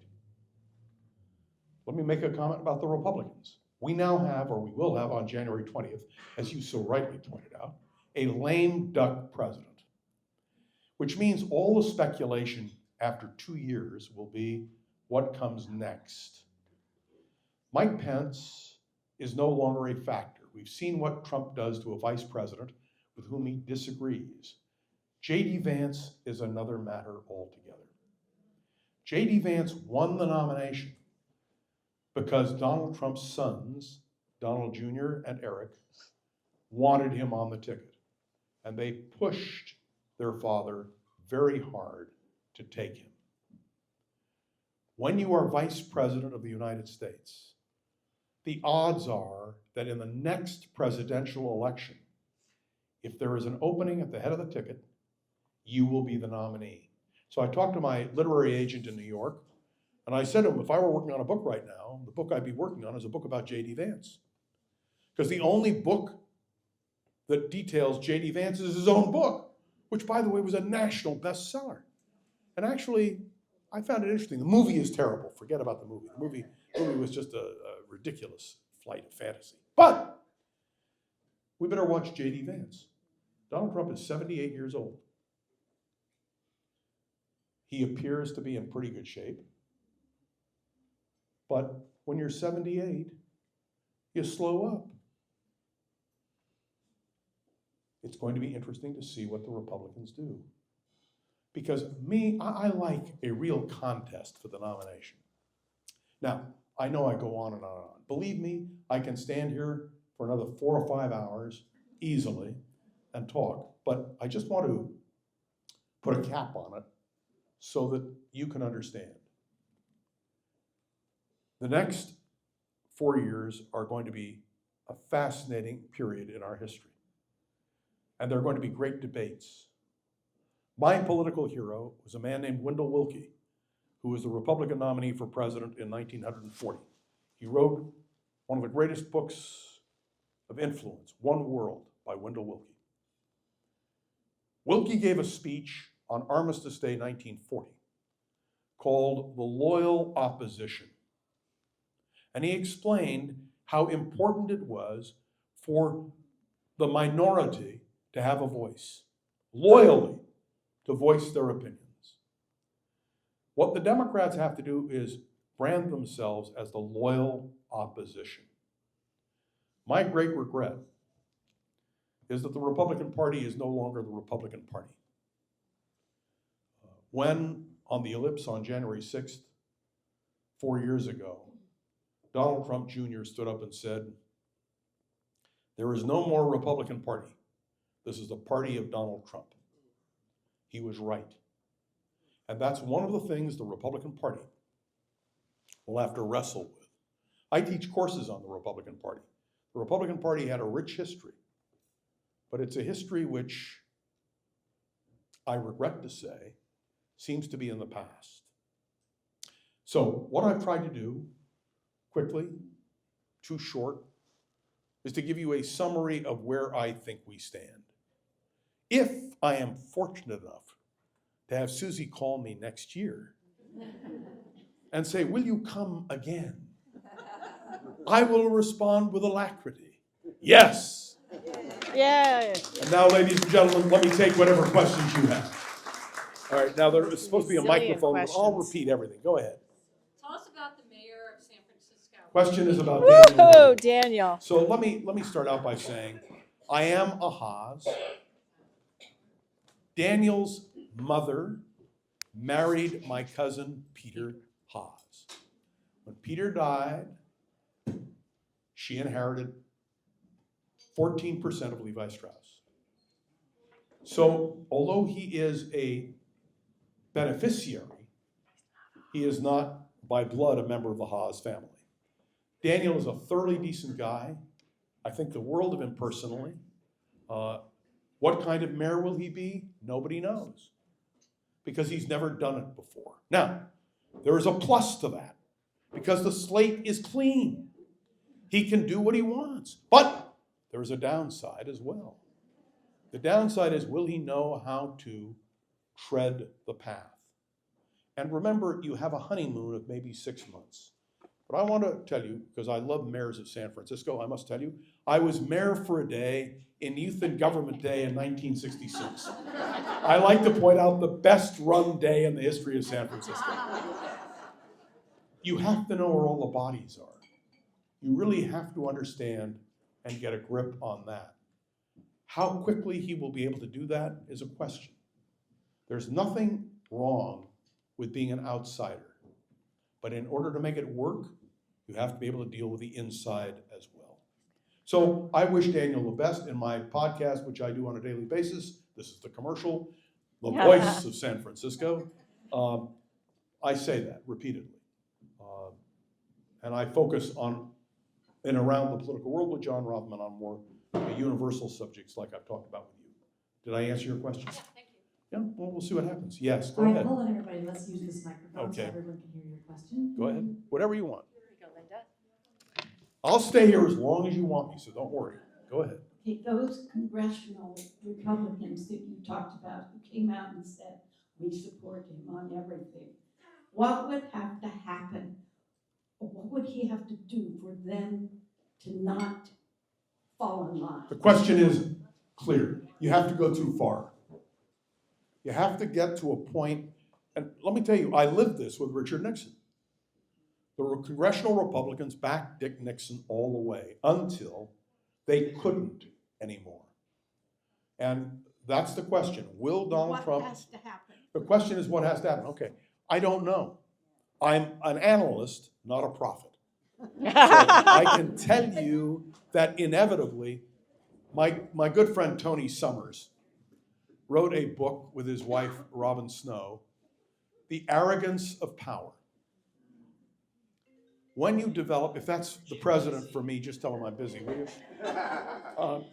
Let me make a comment about the Republicans. We now have, or we will have on January 20th, as you so rightly pointed out, a lame duck president, which means all the speculation after 2 years will be what comes next. Mike Pence is no longer a factor. We've seen what Trump does to a vice president with whom he disagrees. J.D. Vance is another matter altogether. J.D. Vance won the nomination because Donald Trump's sons, Donald Jr. and Eric, wanted him on the ticket. And they pushed their father very hard to take him. When you are vice president of the United States, the odds are that in the next presidential election, if there is an opening at the head of the ticket, you will be the nominee. So I talked to my literary agent in New York, and I said to him, if I were working on a book right now, the book I'd be working on is a book about J.D. Vance. Because the only book that details J.D. Vance is his own book, which, by the way, was a national bestseller. And actually, I found it interesting. The movie is terrible. Forget about the movie. The movie was just a ridiculous flight of fantasy. But we better watch J.D. Vance. Donald Trump is 78 years old. He appears to be in pretty good shape. But when you're 78, you slow up. It's going to be interesting to see what the Republicans do. Because I like a real contest for the nomination. Now, I know I go on and on and on. Believe me, I can stand here for another 4 or 5 hours easily and talk. But I just want to put a cap on it so that you can understand. The next 4 years are going to be a fascinating period in our history. And there are going to be great debates. My political hero was a man named Wendell Willkie, who was the Republican nominee for president in 1940. He wrote one of the greatest books of influence, One World, by Wendell Willkie. Willkie gave a speech on Armistice Day 1940 called The Loyal Opposition. And he explained how important it was for the minority to have a voice, loyally to voice their opinions. What the Democrats have to do is brand themselves as the loyal opposition. My great regret is that the Republican Party is no longer the Republican Party. When on the ellipse on January 6th, 4 years ago, Donald Trump Jr. stood up and said, "There is no more Republican Party. This is the party of Donald Trump." He was right. And that's one of the things the Republican Party will have to wrestle with. I teach courses on the Republican Party. The Republican Party had a rich history, but it's a history which, I regret to say, seems to be in the past. So what I've tried to do, quickly, too short, is to give you a summary of where I think we stand. If I am fortunate enough to have Susie call me next year and say, "Will you come again?" I will respond with alacrity, "Yes." Yeah. And now, ladies and gentlemen, let me take whatever questions you have. All right, now there is supposed to be a Zillion microphone, but I'll questions. repeat everything. Go ahead. Tell us about the mayor of San Francisco. Question is about Woo, Daniel. Daniel. So let me start out by saying, I am a Haas. Daniel's mother married my cousin Peter Haas. When Peter died, she inherited 14% of Levi Strauss. So although he is a beneficiary, he is not by blood a member of the Haas family. Daniel is a thoroughly decent guy. I think the world of him personally. What kind of mayor will he be? Nobody knows, because he's never done it before. Now, there is a plus to that, because the slate is clean. He can do what he wants, but there's a downside as well. The downside is, will he know how to tread the path? And remember, you have a honeymoon of maybe 6 months. But I want to tell you, because I love mayors of San Francisco, I must tell you, I was mayor for a day in Youth and Government Day in 1966. I like to point out the best run day in the history of San Francisco. You have to know where all the bodies are. You really have to understand and get a grip on that. How quickly he will be able to do that is a question. There's nothing wrong with being an outsider, but in order to make it work, you have to be able to deal with the inside as well. So I wish Daniel the best in my podcast, which I do on a daily basis. This is the commercial, the voice of San Francisco. I say that repeatedly. And I focus on and around the political world with John Rothmann on more universal subjects like I've talked about with you. Did I answer your question? Yeah, thank you. Yeah, well, we'll see what happens. Yes, go All right, ahead. hold on, everybody. Let's use this microphone so Okay. everyone can hear your question. Go ahead. Whatever you want. Here we go, Linda. I'll stay here as long as you want me, so don't worry. Go ahead. Okay, those congressional Republicans that you talked about who came out and said, we support him on everything, what would have to happen? What would he have to do for them to not fall in line? The question is clear. You have to go too far. You have to get to a point, and let me tell you, I lived this with Richard Nixon. The congressional Republicans backed Dick Nixon all the way until they couldn't anymore. And that's the question. Will Donald Trump? What has to happen? The question is what has to happen. Okay, I don't know. I'm an analyst, not a prophet. So I can tell you that inevitably, my good friend Tony Summers wrote a book with his wife, Robin Snow, The Arrogance of Power. When you develop, if that's the president for me, just tell him I'm busy, will you?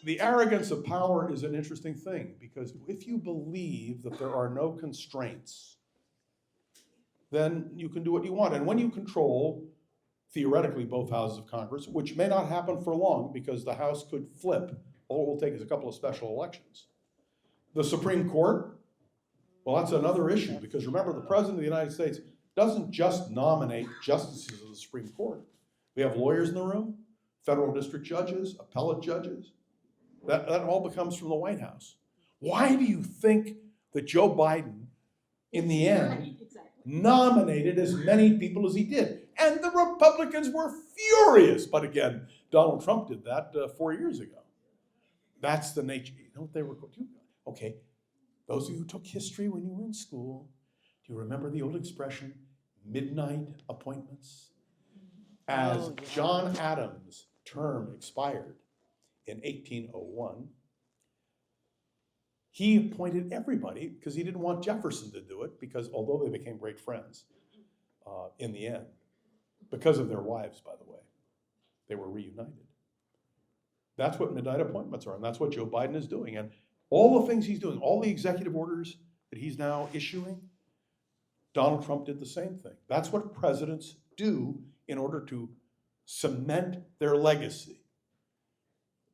The arrogance of power is an interesting thing, because if you believe that there are no constraints, then you can do what you want. And when you control, theoretically, both houses of Congress, which may not happen for long because the House could flip, all it will take is a couple of special elections. The Supreme Court, well, that's another issue, because remember, the President of the United States doesn't just nominate justices of the Supreme Court. We have lawyers in the room, federal district judges, appellate judges. That all becomes from the White House. Why do you think that Joe Biden, in the end, nominated as many people as he did? And the Republicans were furious. But again, Donald Trump did that 4 years ago. That's the nature. You know what they were going to do? Okay, those of you who took history when you were in school, do you remember the old expression, midnight appointments? As John Adams' term expired in 1801, he appointed everybody because he didn't want Jefferson to do it, because although they became great friends in the end, because of their wives, by the way, they were reunited. That's what midnight appointments are, and that's what Joe Biden is doing. And all the things he's doing, all the executive orders that he's now issuing, Donald Trump did the same thing. That's what presidents do in order to cement their legacy.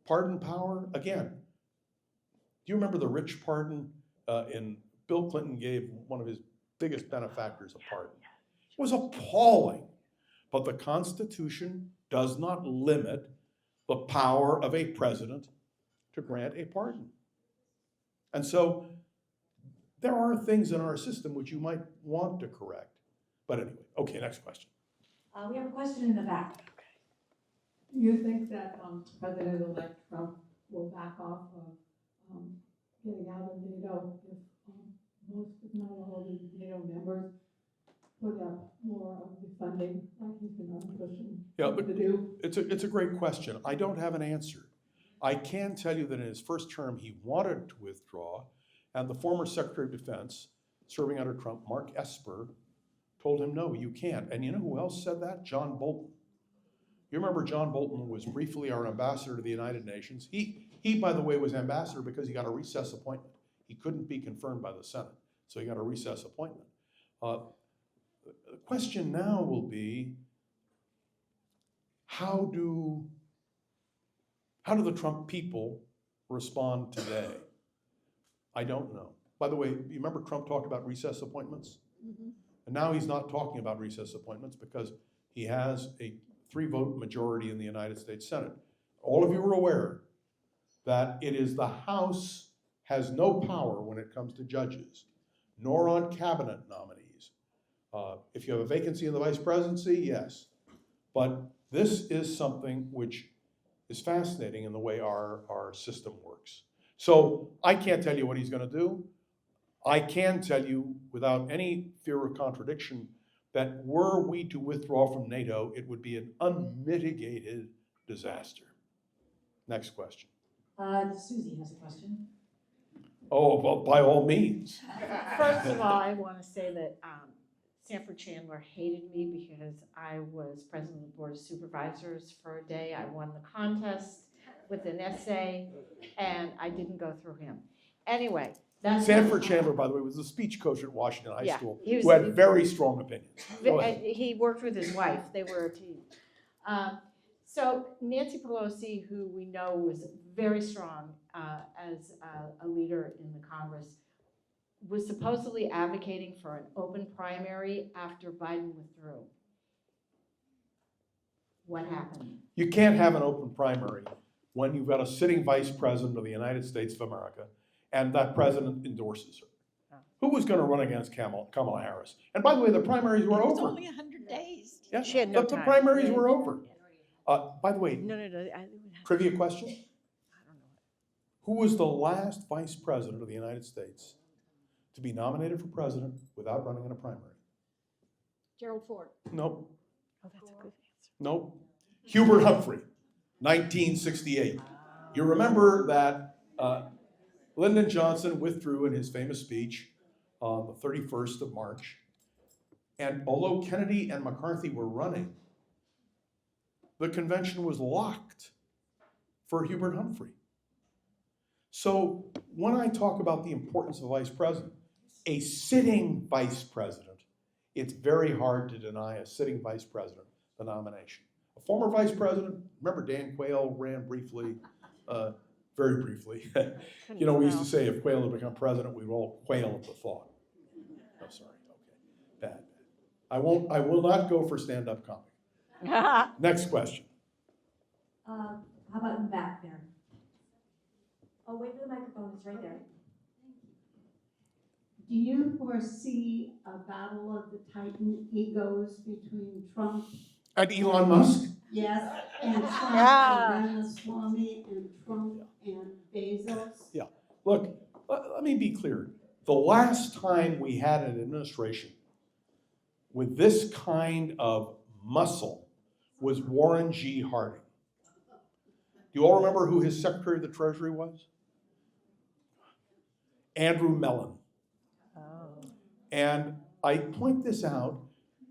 Pardon power, again. Do you remember the rich pardon in Bill Clinton gave one of his biggest benefactors a pardon? It was appalling. But the Constitution does not limit the power of a president to grant a pardon. And so there are things in our system which you might want to correct. But anyway, okay, next question. We have a question in the back. Do you think that President-elect Trump will back off of getting out of NATO if most, if not all, of the NATO members put up more of the funding like he's been pushing to do? It's a great question. I don't have an answer. I can tell you that in his first term, he wanted to withdraw, and the former Secretary of Defense, serving under Trump, Mark Esper, told him, no, you can't. And you know who else said that? John Bolton. You remember John Bolton was briefly our ambassador to the United Nations. He, by the way, was ambassador because he got a recess appointment. He couldn't be confirmed by the Senate, so he got a recess appointment. The question now will be, how do the Trump people respond today? I don't know. By the way, you remember Trump talked about recess appointments? Mm-hmm. And now he's not talking about recess appointments because he has a 3-vote majority in the United States Senate. All of you are aware that it is the House has no power when it comes to judges, nor on cabinet nominees. If you have a vacancy in the vice presidency, yes. But this is something which is fascinating in the way our system works. So I can't tell you what he's going to do. I can tell you without any fear of contradiction that were we to withdraw from NATO, it would be an unmitigated disaster. Next question. Susie has a question. Oh, well, by all means. First of all, I want to say that Sanford Chandler hated me because I was president of the Board of Supervisors for a day. I won the contest with an essay, and I didn't go through him. Anyway, that's Sanford Chandler, by the way, was a speech coach at Washington High School he was- who had very strong opinions. Go ahead. He worked with his wife. They were a team. So Nancy Pelosi, who we know was very strong as a leader in the Congress, was supposedly advocating for an open primary after Biden withdrew. What happened? You can't have an open primary when you've got a sitting vice president of the United States of America and that president endorses her. Who was going to run against Kamala Harris? And by the way, the primaries were over. It was only 100 days. Yeah, She had no the time. primaries were over. By the way, No. trivia question. I don't know. Who was the last vice president of the United States to be nominated for president without running in a primary? Gerald Ford. Nope. Oh, that's a good answer. Nope. Hubert Humphrey, 1968. You remember that Lyndon Johnson withdrew in his famous speech on the 31st of March. And although Kennedy and McCarthy were running, the convention was locked for Hubert Humphrey. So when I talk about the importance of a vice president, a sitting vice president, it's very hard to deny a sitting vice president the nomination. A former vice president, remember Dan Quayle ran briefly, very briefly. You know, we used to say if Quayle had become president, we'd all quail at the thought. I'm sorry, okay, bad. I will not go for stand-up comedy. Next question. How about in the back there? Oh, wait for the microphone, it's right there. Do you foresee a battle of the Titan egos between Trump? And Elon Musk? Yes, and Trump Yeah. and Ramaswamy and Trump and Bezos? Yeah. Look, let me be clear. The last time we had an administration with this kind of muscle was Warren G. Harding. Do you all remember who his Secretary of the Treasury was? Andrew Mellon. And I point this out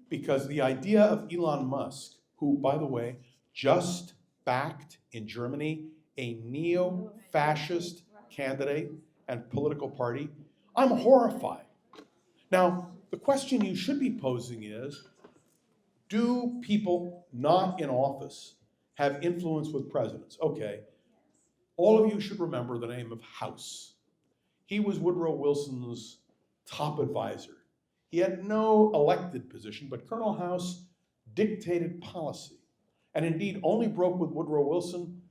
because the idea of Elon Musk, who, by the way, just backed in Germany a neo-fascist candidate and political party, I'm horrified. Now, the question you should be posing is, do people not in office have influence with presidents? Okay, all of you should remember the name of House. He was Woodrow Wilson's top advisor. He had no elected position, but Colonel House dictated policy, and indeed only broke with Woodrow Wilson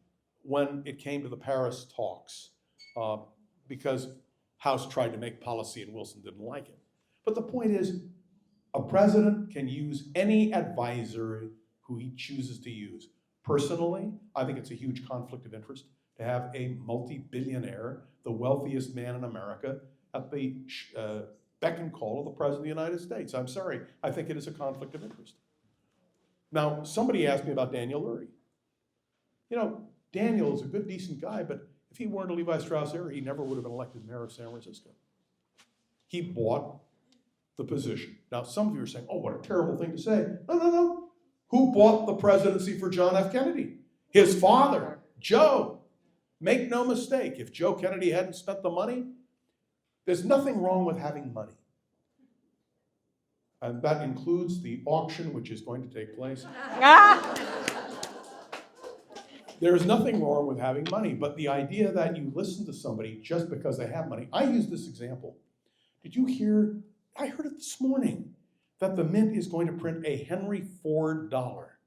when it came to the Paris talks, because House tried to make policy and Wilson didn't like it. But the point is, a president can use any advisor who he chooses to use. Personally, I think it's a huge conflict of interest to have a multi-billionaire, the wealthiest man in America, at the beck and call of the President of the United States. I'm sorry, I think it is a conflict of interest. Now, somebody asked me about Daniel Lurie. You know, Daniel is a good, decent guy, but if he weren't a Levi Strauss heir, he never would have been elected mayor of San Francisco. He bought the position. Now, some of you are saying, oh, what a terrible thing to say. No. Who bought the presidency for John F. Kennedy? His father, Joe. Make no mistake, if Joe Kennedy hadn't spent the money, there's nothing wrong with having money. And that includes the auction, which is going to take place. There's nothing wrong with having money, but the idea that you listen to somebody just because they have money. I use this example. Did you hear, I heard it this morning, that the Mint is going to print a Henry Ford dollar.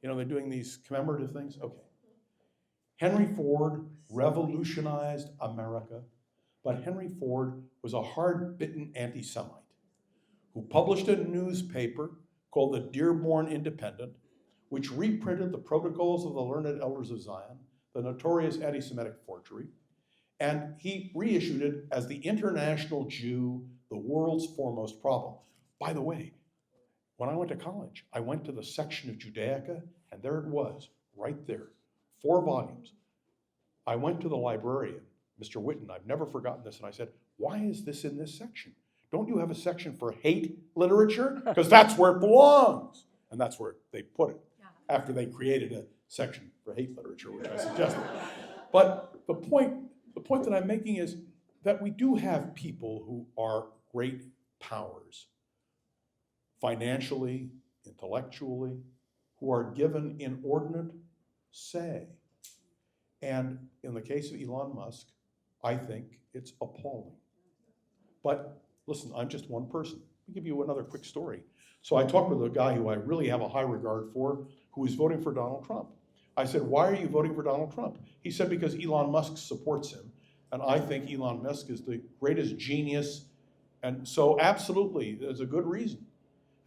You know, they're doing these commemorative things. Okay. Henry Ford revolutionized America, but Henry Ford was a hard-bitten anti-Semite who published a newspaper called the Dearborn Independent, which reprinted the Protocols of the Learned Elders of Zion, the notorious anti-Semitic forgery, and he reissued it as the International Jew, the world's foremost problem. By the way, when I went to college, I went to the section of Judaica, and there it was, right there, 4 volumes. I went to the librarian, Mr. Whitten, I've never forgotten this, and I said, why is this in this section? Don't you have a section for hate literature? Because that's where it belongs. And that's where they put it, after they created a section for hate literature, which I suggested. But the point that I'm making is that we do have people who are great powers, financially, intellectually, who are given inordinate say. And in the case of Elon Musk, I think it's appalling. But listen, I'm just one person. Let me give you another quick story. So I talked with a guy who I really have a high regard for, who is voting for Donald Trump. I said, why are you voting for Donald Trump? He said, because Elon Musk supports him. And I think Elon Musk is the greatest genius. And so absolutely, there's a good reason.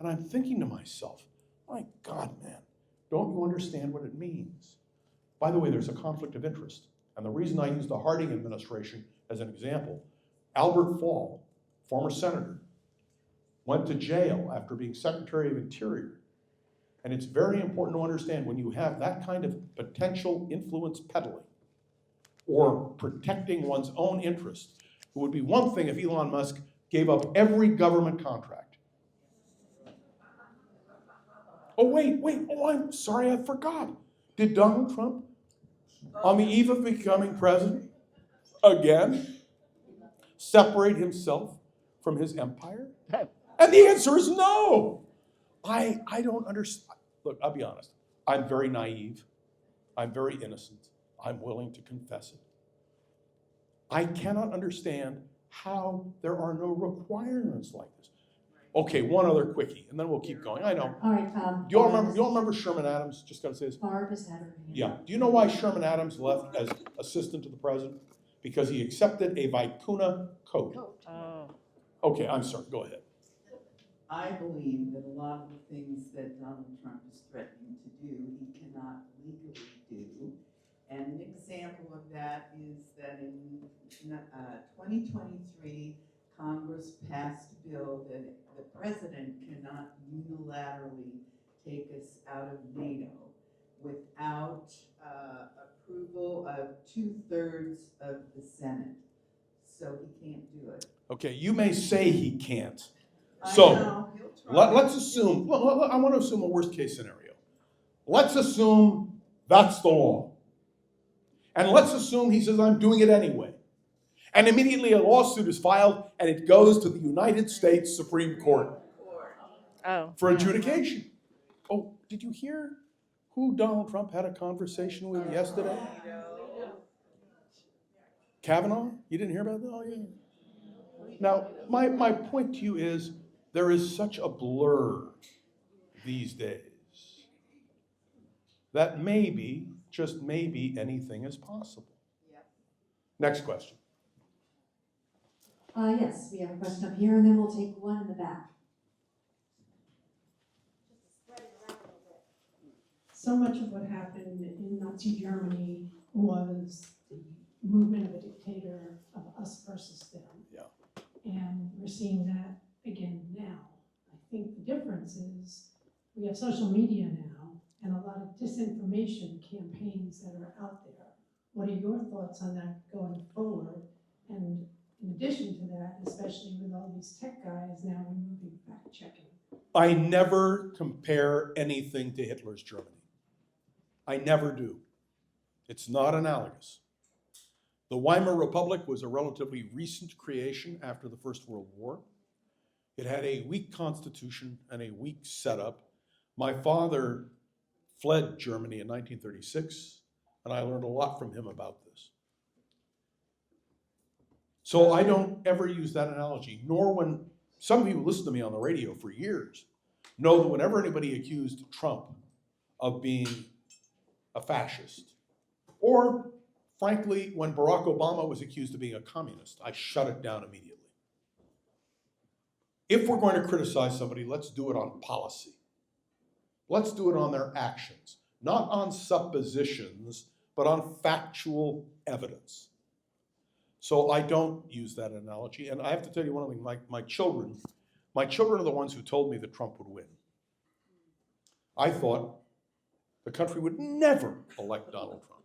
And I'm thinking to myself, my God, man, don't you understand what it means? By the way, there's a conflict of interest. And the reason I use the Harding administration as an example, Albert Fall, former senator, went to jail after being Secretary of Interior. And it's very important to understand when you have that kind of potential influence peddling or protecting one's own interest, it would be one thing if Elon Musk gave up every government contract. Oh, wait, oh, I'm sorry, I forgot. Did Donald Trump, on the eve of becoming president, again, separate himself from his empire? And the answer is no. I don't understand. Look, I'll be honest. I'm very naive. I'm very innocent. I'm willing to confess it. I cannot understand how there are no requirements like this. Okay, one other quickie, and then we'll keep going. I know. All right, Do you all remember Sherman Adams? Just gotta say this. Barb has had her hand. Yeah. Do you know why Sherman Adams left as assistant to the president? Because he accepted a vicuna coat. Oh. Okay, I'm sorry. Go ahead. I believe that a lot of the things that Donald Trump is threatening to do, he cannot legally do. And an example of that is that in 2023, Congress passed a bill that the president cannot unilaterally take us out of NATO without approval of 2/3 of the Senate. So he can't do it. Okay, you may say he can't. I So, know, he'll try. let's assume, I want to assume a worst case scenario. Let's assume that's the law. And let's assume he says, I'm doing it anyway. And immediately a lawsuit is filed and it goes to the United States Supreme Court Oh. for adjudication. Oh, did you hear who Donald Trump had a conversation with yesterday? Kavanaugh? You didn't hear about that? Oh, yeah. Now, my point to you is there is such a blur these days that maybe, just maybe, anything is possible. Next question. Yes, we have a question up here, and then we'll take one in the back. So much of what happened in Nazi Germany was the movement of a dictator of us versus them. Yeah. And we're seeing that again now. I think the difference is we have social media now and a lot of disinformation campaigns that are out there. What are your thoughts on that going forward? And in addition to that, especially with all these tech guys now removing fact checking. I never compare anything to Hitler's Germany. I never do. It's not analogous. The Weimar Republic was a relatively recent creation after the First World War. It had a weak constitution and a weak setup. My father fled Germany in 1936, and I learned a lot from him about this. So I don't ever use that analogy, nor when some of you who listen to me on the radio for years know that whenever anybody accused Trump of being a fascist, or frankly, when Barack Obama was accused of being a communist, I shut it down immediately. If we're going to criticize somebody, let's do it on policy. Let's do it on their actions, not on suppositions, but on factual evidence. So I don't use that analogy. And I have to tell you one thing, my children are the ones who told me that Trump would win. I thought the country would never elect Donald Trump.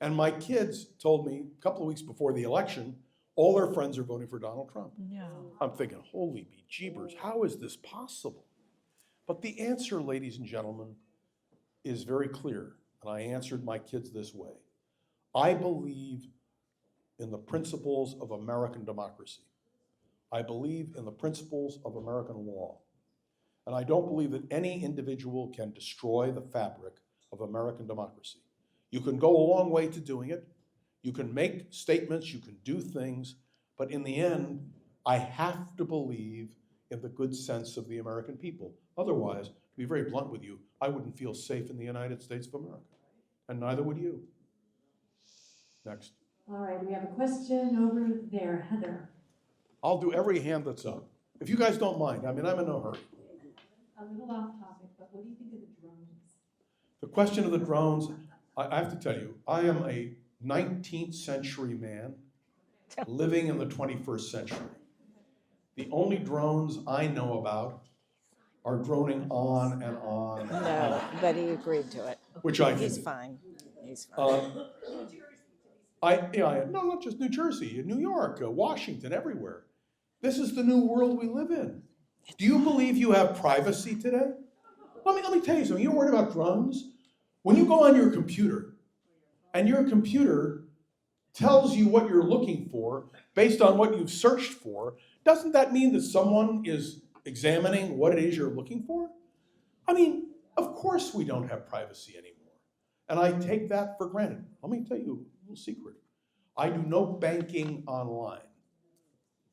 And my kids told me a couple of weeks before the election, all their friends are voting for Donald Trump. No. I'm thinking, holy bejeebers, how is this possible? But the answer, ladies and gentlemen, is very clear. And I answered my kids this way. I believe in the principles of American democracy. I believe in the principles of American law. And I don't believe that any individual can destroy the fabric of American democracy. You can go a long way to doing it. You can make statements, you can do things, but in the end, I have to believe in the good sense of the American people. Otherwise, to be very blunt with you, I wouldn't feel safe in the United States of America, and neither would you. Next. All right, we have a question over there, Heather. I'll do every hand that's up. If you guys don't mind, I mean, I'm in no hurry. A little off topic, but what do you think of the drones? The question of the drones, I have to tell you, I am a 19th century man living in the 21st century. The only drones I know about are droning on and on and No, on, but he agreed to it. which I He's can. fine. He's fine. No, not just New Jersey, New York, Washington, everywhere. This is the new world we live in. Do you believe you have privacy today? Let me tell you something. You're worried about drones? When you go on your computer, and your computer tells you what you're looking for based on what you've searched for, doesn't that mean that someone is examining what it is you're looking for? I mean, of course we don't have privacy anymore. And I take that for granted. Let me tell you a little secret. I do no banking online.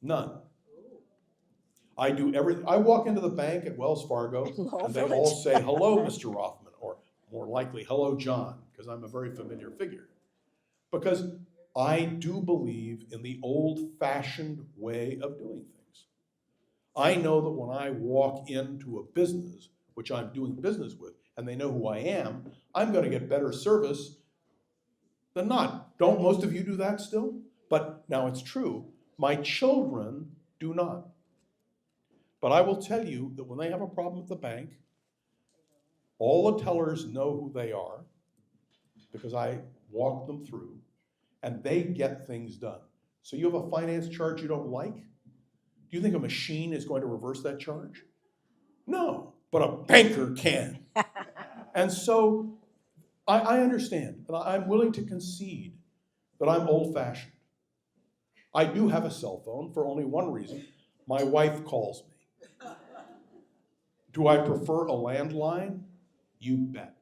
None. I do everything. I walk into the bank at Wells Fargo and they all say, hello, Mr. Rothmann, or more likely, hello, John, because I'm a very familiar figure. Because I do believe in the old-fashioned way of doing things. I know that when I walk into a business, which I'm doing business with, and they know who I am, I'm going to get better service than not. Don't most of you do that still? But now it's true, my children do not. But I will tell you that when they have a problem at the bank, all the tellers know who they are because I walk them through, and they get things done. So you have a finance charge you don't like? Do you think a machine is going to reverse that charge? No, but a banker can. And so I understand, and I'm willing to concede that I'm old-fashioned. I do have a cell phone for only one reason. My wife calls me. Do I prefer a landline? You bet.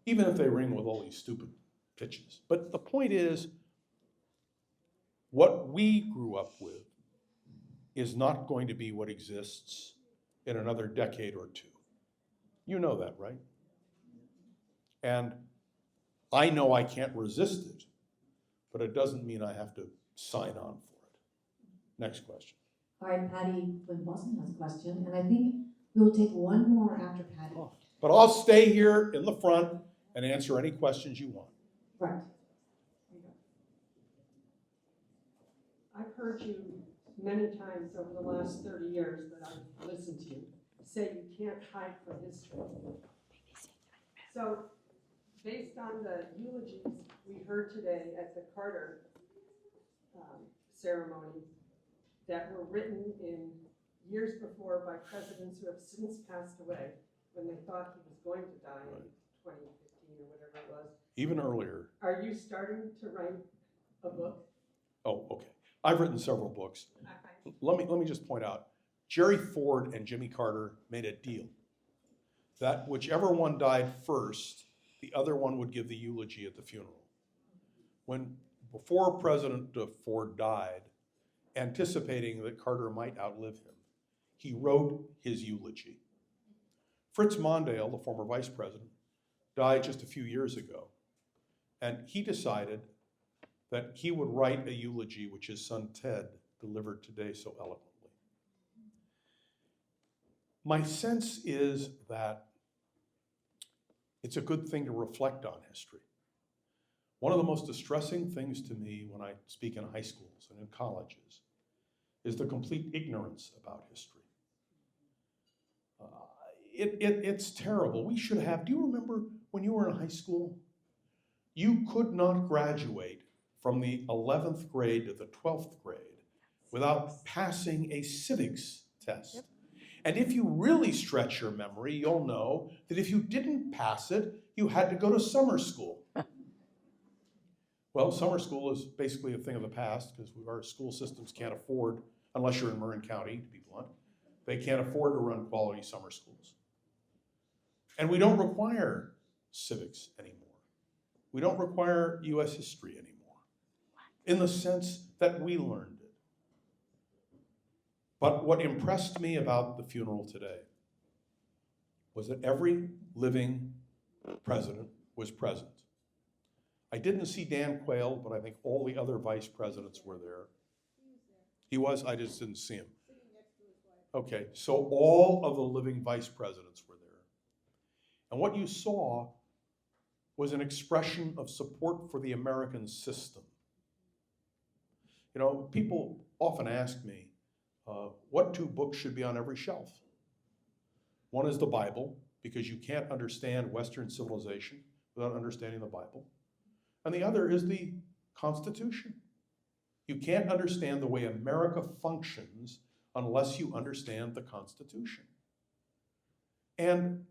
Even if they ring with all these stupid pitches. But the point is, what we grew up with is not going to be what exists in another decade or two. You know that, right? And I know I can't resist it, but it doesn't mean I have to sign on for it. Next question. All right, Patty from Boston has a question, and I think we'll take one more after Patty. Oh, but I'll stay here in the front and answer any questions you want. Right. I've heard you many times over the last 30 years that I've listened to you say you can't hide from history. So, based on the eulogies we heard today at the Carter ceremony that were written in years before by presidents who have since passed away when they thought he was going to die in 2015 or whatever it was. Even earlier. Are you starting to write a book? Oh, okay. I've written several books. Let me just point out, Jerry Ford and Jimmy Carter made a deal that whichever one died first, the other one would give the eulogy at the funeral. Before President Ford died, anticipating that Carter might outlive him, he wrote his eulogy. Fritz Mondale, the former vice president, died just a few years ago, and he decided that he would write a eulogy which his son Ted delivered today so eloquently. My sense is that it's a good thing to reflect on history. One of the most distressing things to me when I speak in high schools and in colleges is the complete ignorance about history. It's terrible. We should have, do you remember when you were in high school? You could not graduate from the 11th grade to the 12th grade without passing a civics test. Yep. And if you really stretch your memory, you'll know that if you didn't pass it, you had to go to summer school. Well, summer school is basically a thing of the past because our school systems can't afford, unless you're in Marin County, to be blunt, they can't afford to run quality summer schools. And we don't require civics anymore. We don't require US history anymore, in the sense that we learned it. But what impressed me about the funeral today was that every living president was present. I didn't see Dan Quayle, but I think all the other vice presidents were there. He was? I just didn't see him. Okay, so all of the living vice presidents were there. And what you saw was an expression of support for the American system. You know, people often ask me, what two books should be on every shelf? One is the Bible, because you can't understand Western civilization without understanding the Bible. And the other is the Constitution. You can't understand the way America functions unless you understand the Constitution. And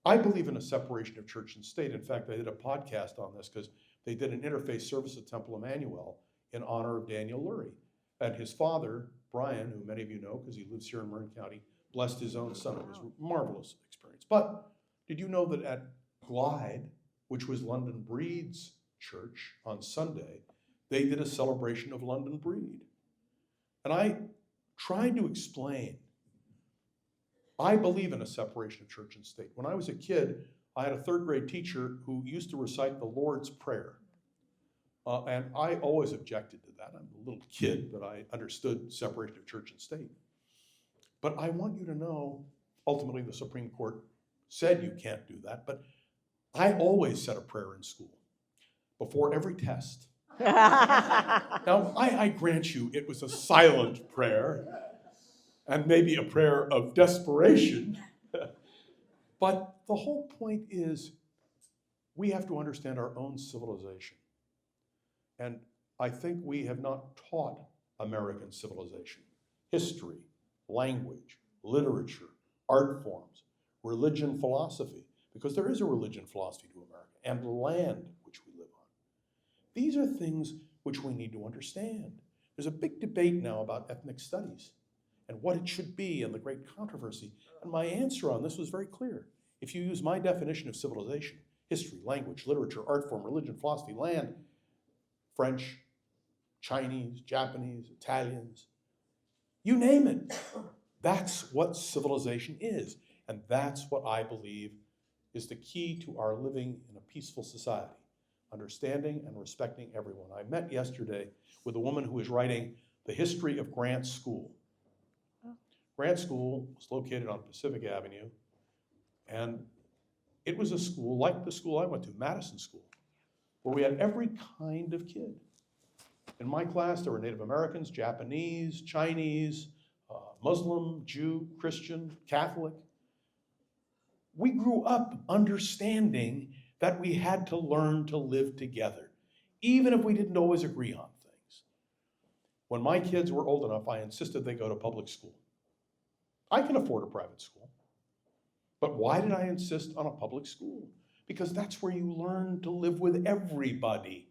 I believe in a separation of church and state. In fact, I did a podcast on this because they did an interfaith service at Temple Emmanuel in honor of Daniel Lurie. And his father, Brian, who many of you know because he lives here in Marin County, blessed his own son. It was a marvelous experience. But did you know that at Glide, which was London Breed's church on Sunday, they did a celebration of London Breed. And I tried to explain, I believe in a separation of church and state. When I was a kid, I had a third grade teacher who used to recite the Lord's Prayer. And I always objected to that. I'm a little kid, but I understood separation of church and state. But I want you to know, ultimately the Supreme Court said you can't do that, but I always said a prayer in school before every test. Now, I grant you it was a silent prayer and maybe a prayer of desperation. But the whole point is we have to understand our own civilization. And I think we have not taught American civilization, history, language, literature, art forms, religion, philosophy, because there is a religion philosophy to America, and land which we live on. These are things which we need to understand. There's a big debate now about ethnic studies and what it should be and the great controversy. And my answer on this was very clear. If you use my definition of civilization, history, language, literature, art form, religion, philosophy, land, French, Chinese, Japanese, Italians, you name it. That's what civilization is. And that's what I believe is the key to our living in a peaceful society, understanding and respecting everyone. I met yesterday with a woman who is writing the history of Grant School. Grant School was located on Pacific Avenue, and it was a school like the school I went to, Madison School, where we had every kind of kid. In my class, there were Native Americans, Japanese, Chinese, Muslim, Jew, Christian, Catholic. We grew up understanding that we had to learn to live together, even if we didn't always agree on things. When my kids were old enough, I insisted they go to public school. I can afford a private school. But why did I insist on a public school? Because that's where you learn to live with everybody.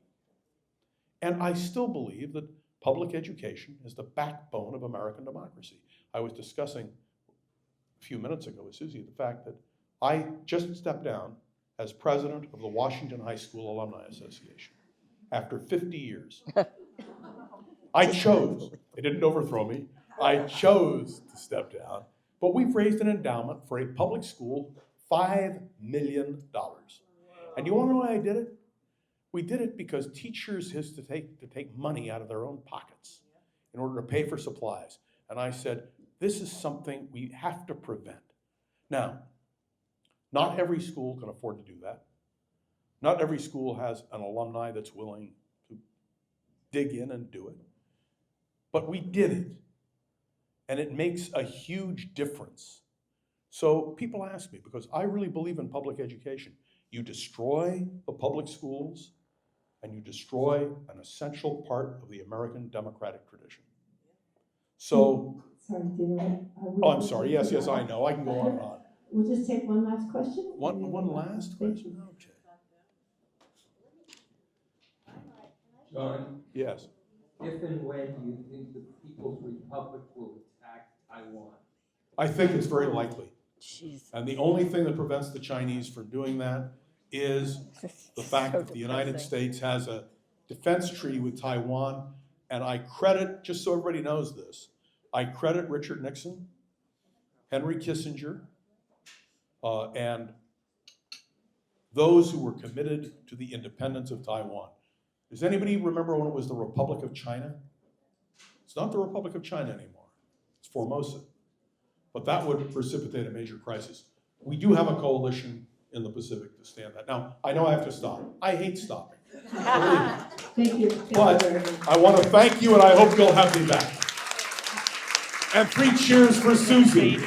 And I still believe that public education is the backbone of American democracy. I was discussing a few minutes ago with Susie the fact that I just stepped down as president of the Washington High School Alumni Association after 50 years. I chose, they didn't overthrow me, I chose to step down, but we've raised an endowment for a public school, $5 million. And you wanna know why I did it? We did it because teachers used to take money out of their own pockets in order to pay for supplies. And I said, this is something we have to prevent. Now, not every school can afford to do that. Not every school has an alumni that's willing to dig in and do it. But we did it. And it makes a huge difference. So people ask me, because I really believe in public education. You destroy the public schools, and you destroy an essential part of the American democratic tradition. So, Sorry, dear. I'm sorry, yes, I know, I can go on and on. We'll just take one last question. One last question, okay. John, Yes, if and when do you think the People's Republic will attack Taiwan? I think it's very likely. And the only thing that prevents the Chinese from doing that is the fact that the United States has a defense treaty with Taiwan. And I credit, just so everybody knows this, I credit Richard Nixon, Henry Kissinger, and those who were committed to the independence of Taiwan. Does anybody remember when it was the Republic of China? It's not the Republic of China anymore. It's Formosa. But that would precipitate a major crisis. We do have a coalition in the Pacific to stand that. Now, I know I have to stop. I hate stopping. Thank you. But I want to thank you, and I hope you'll have me back. And 3 cheers for Susie.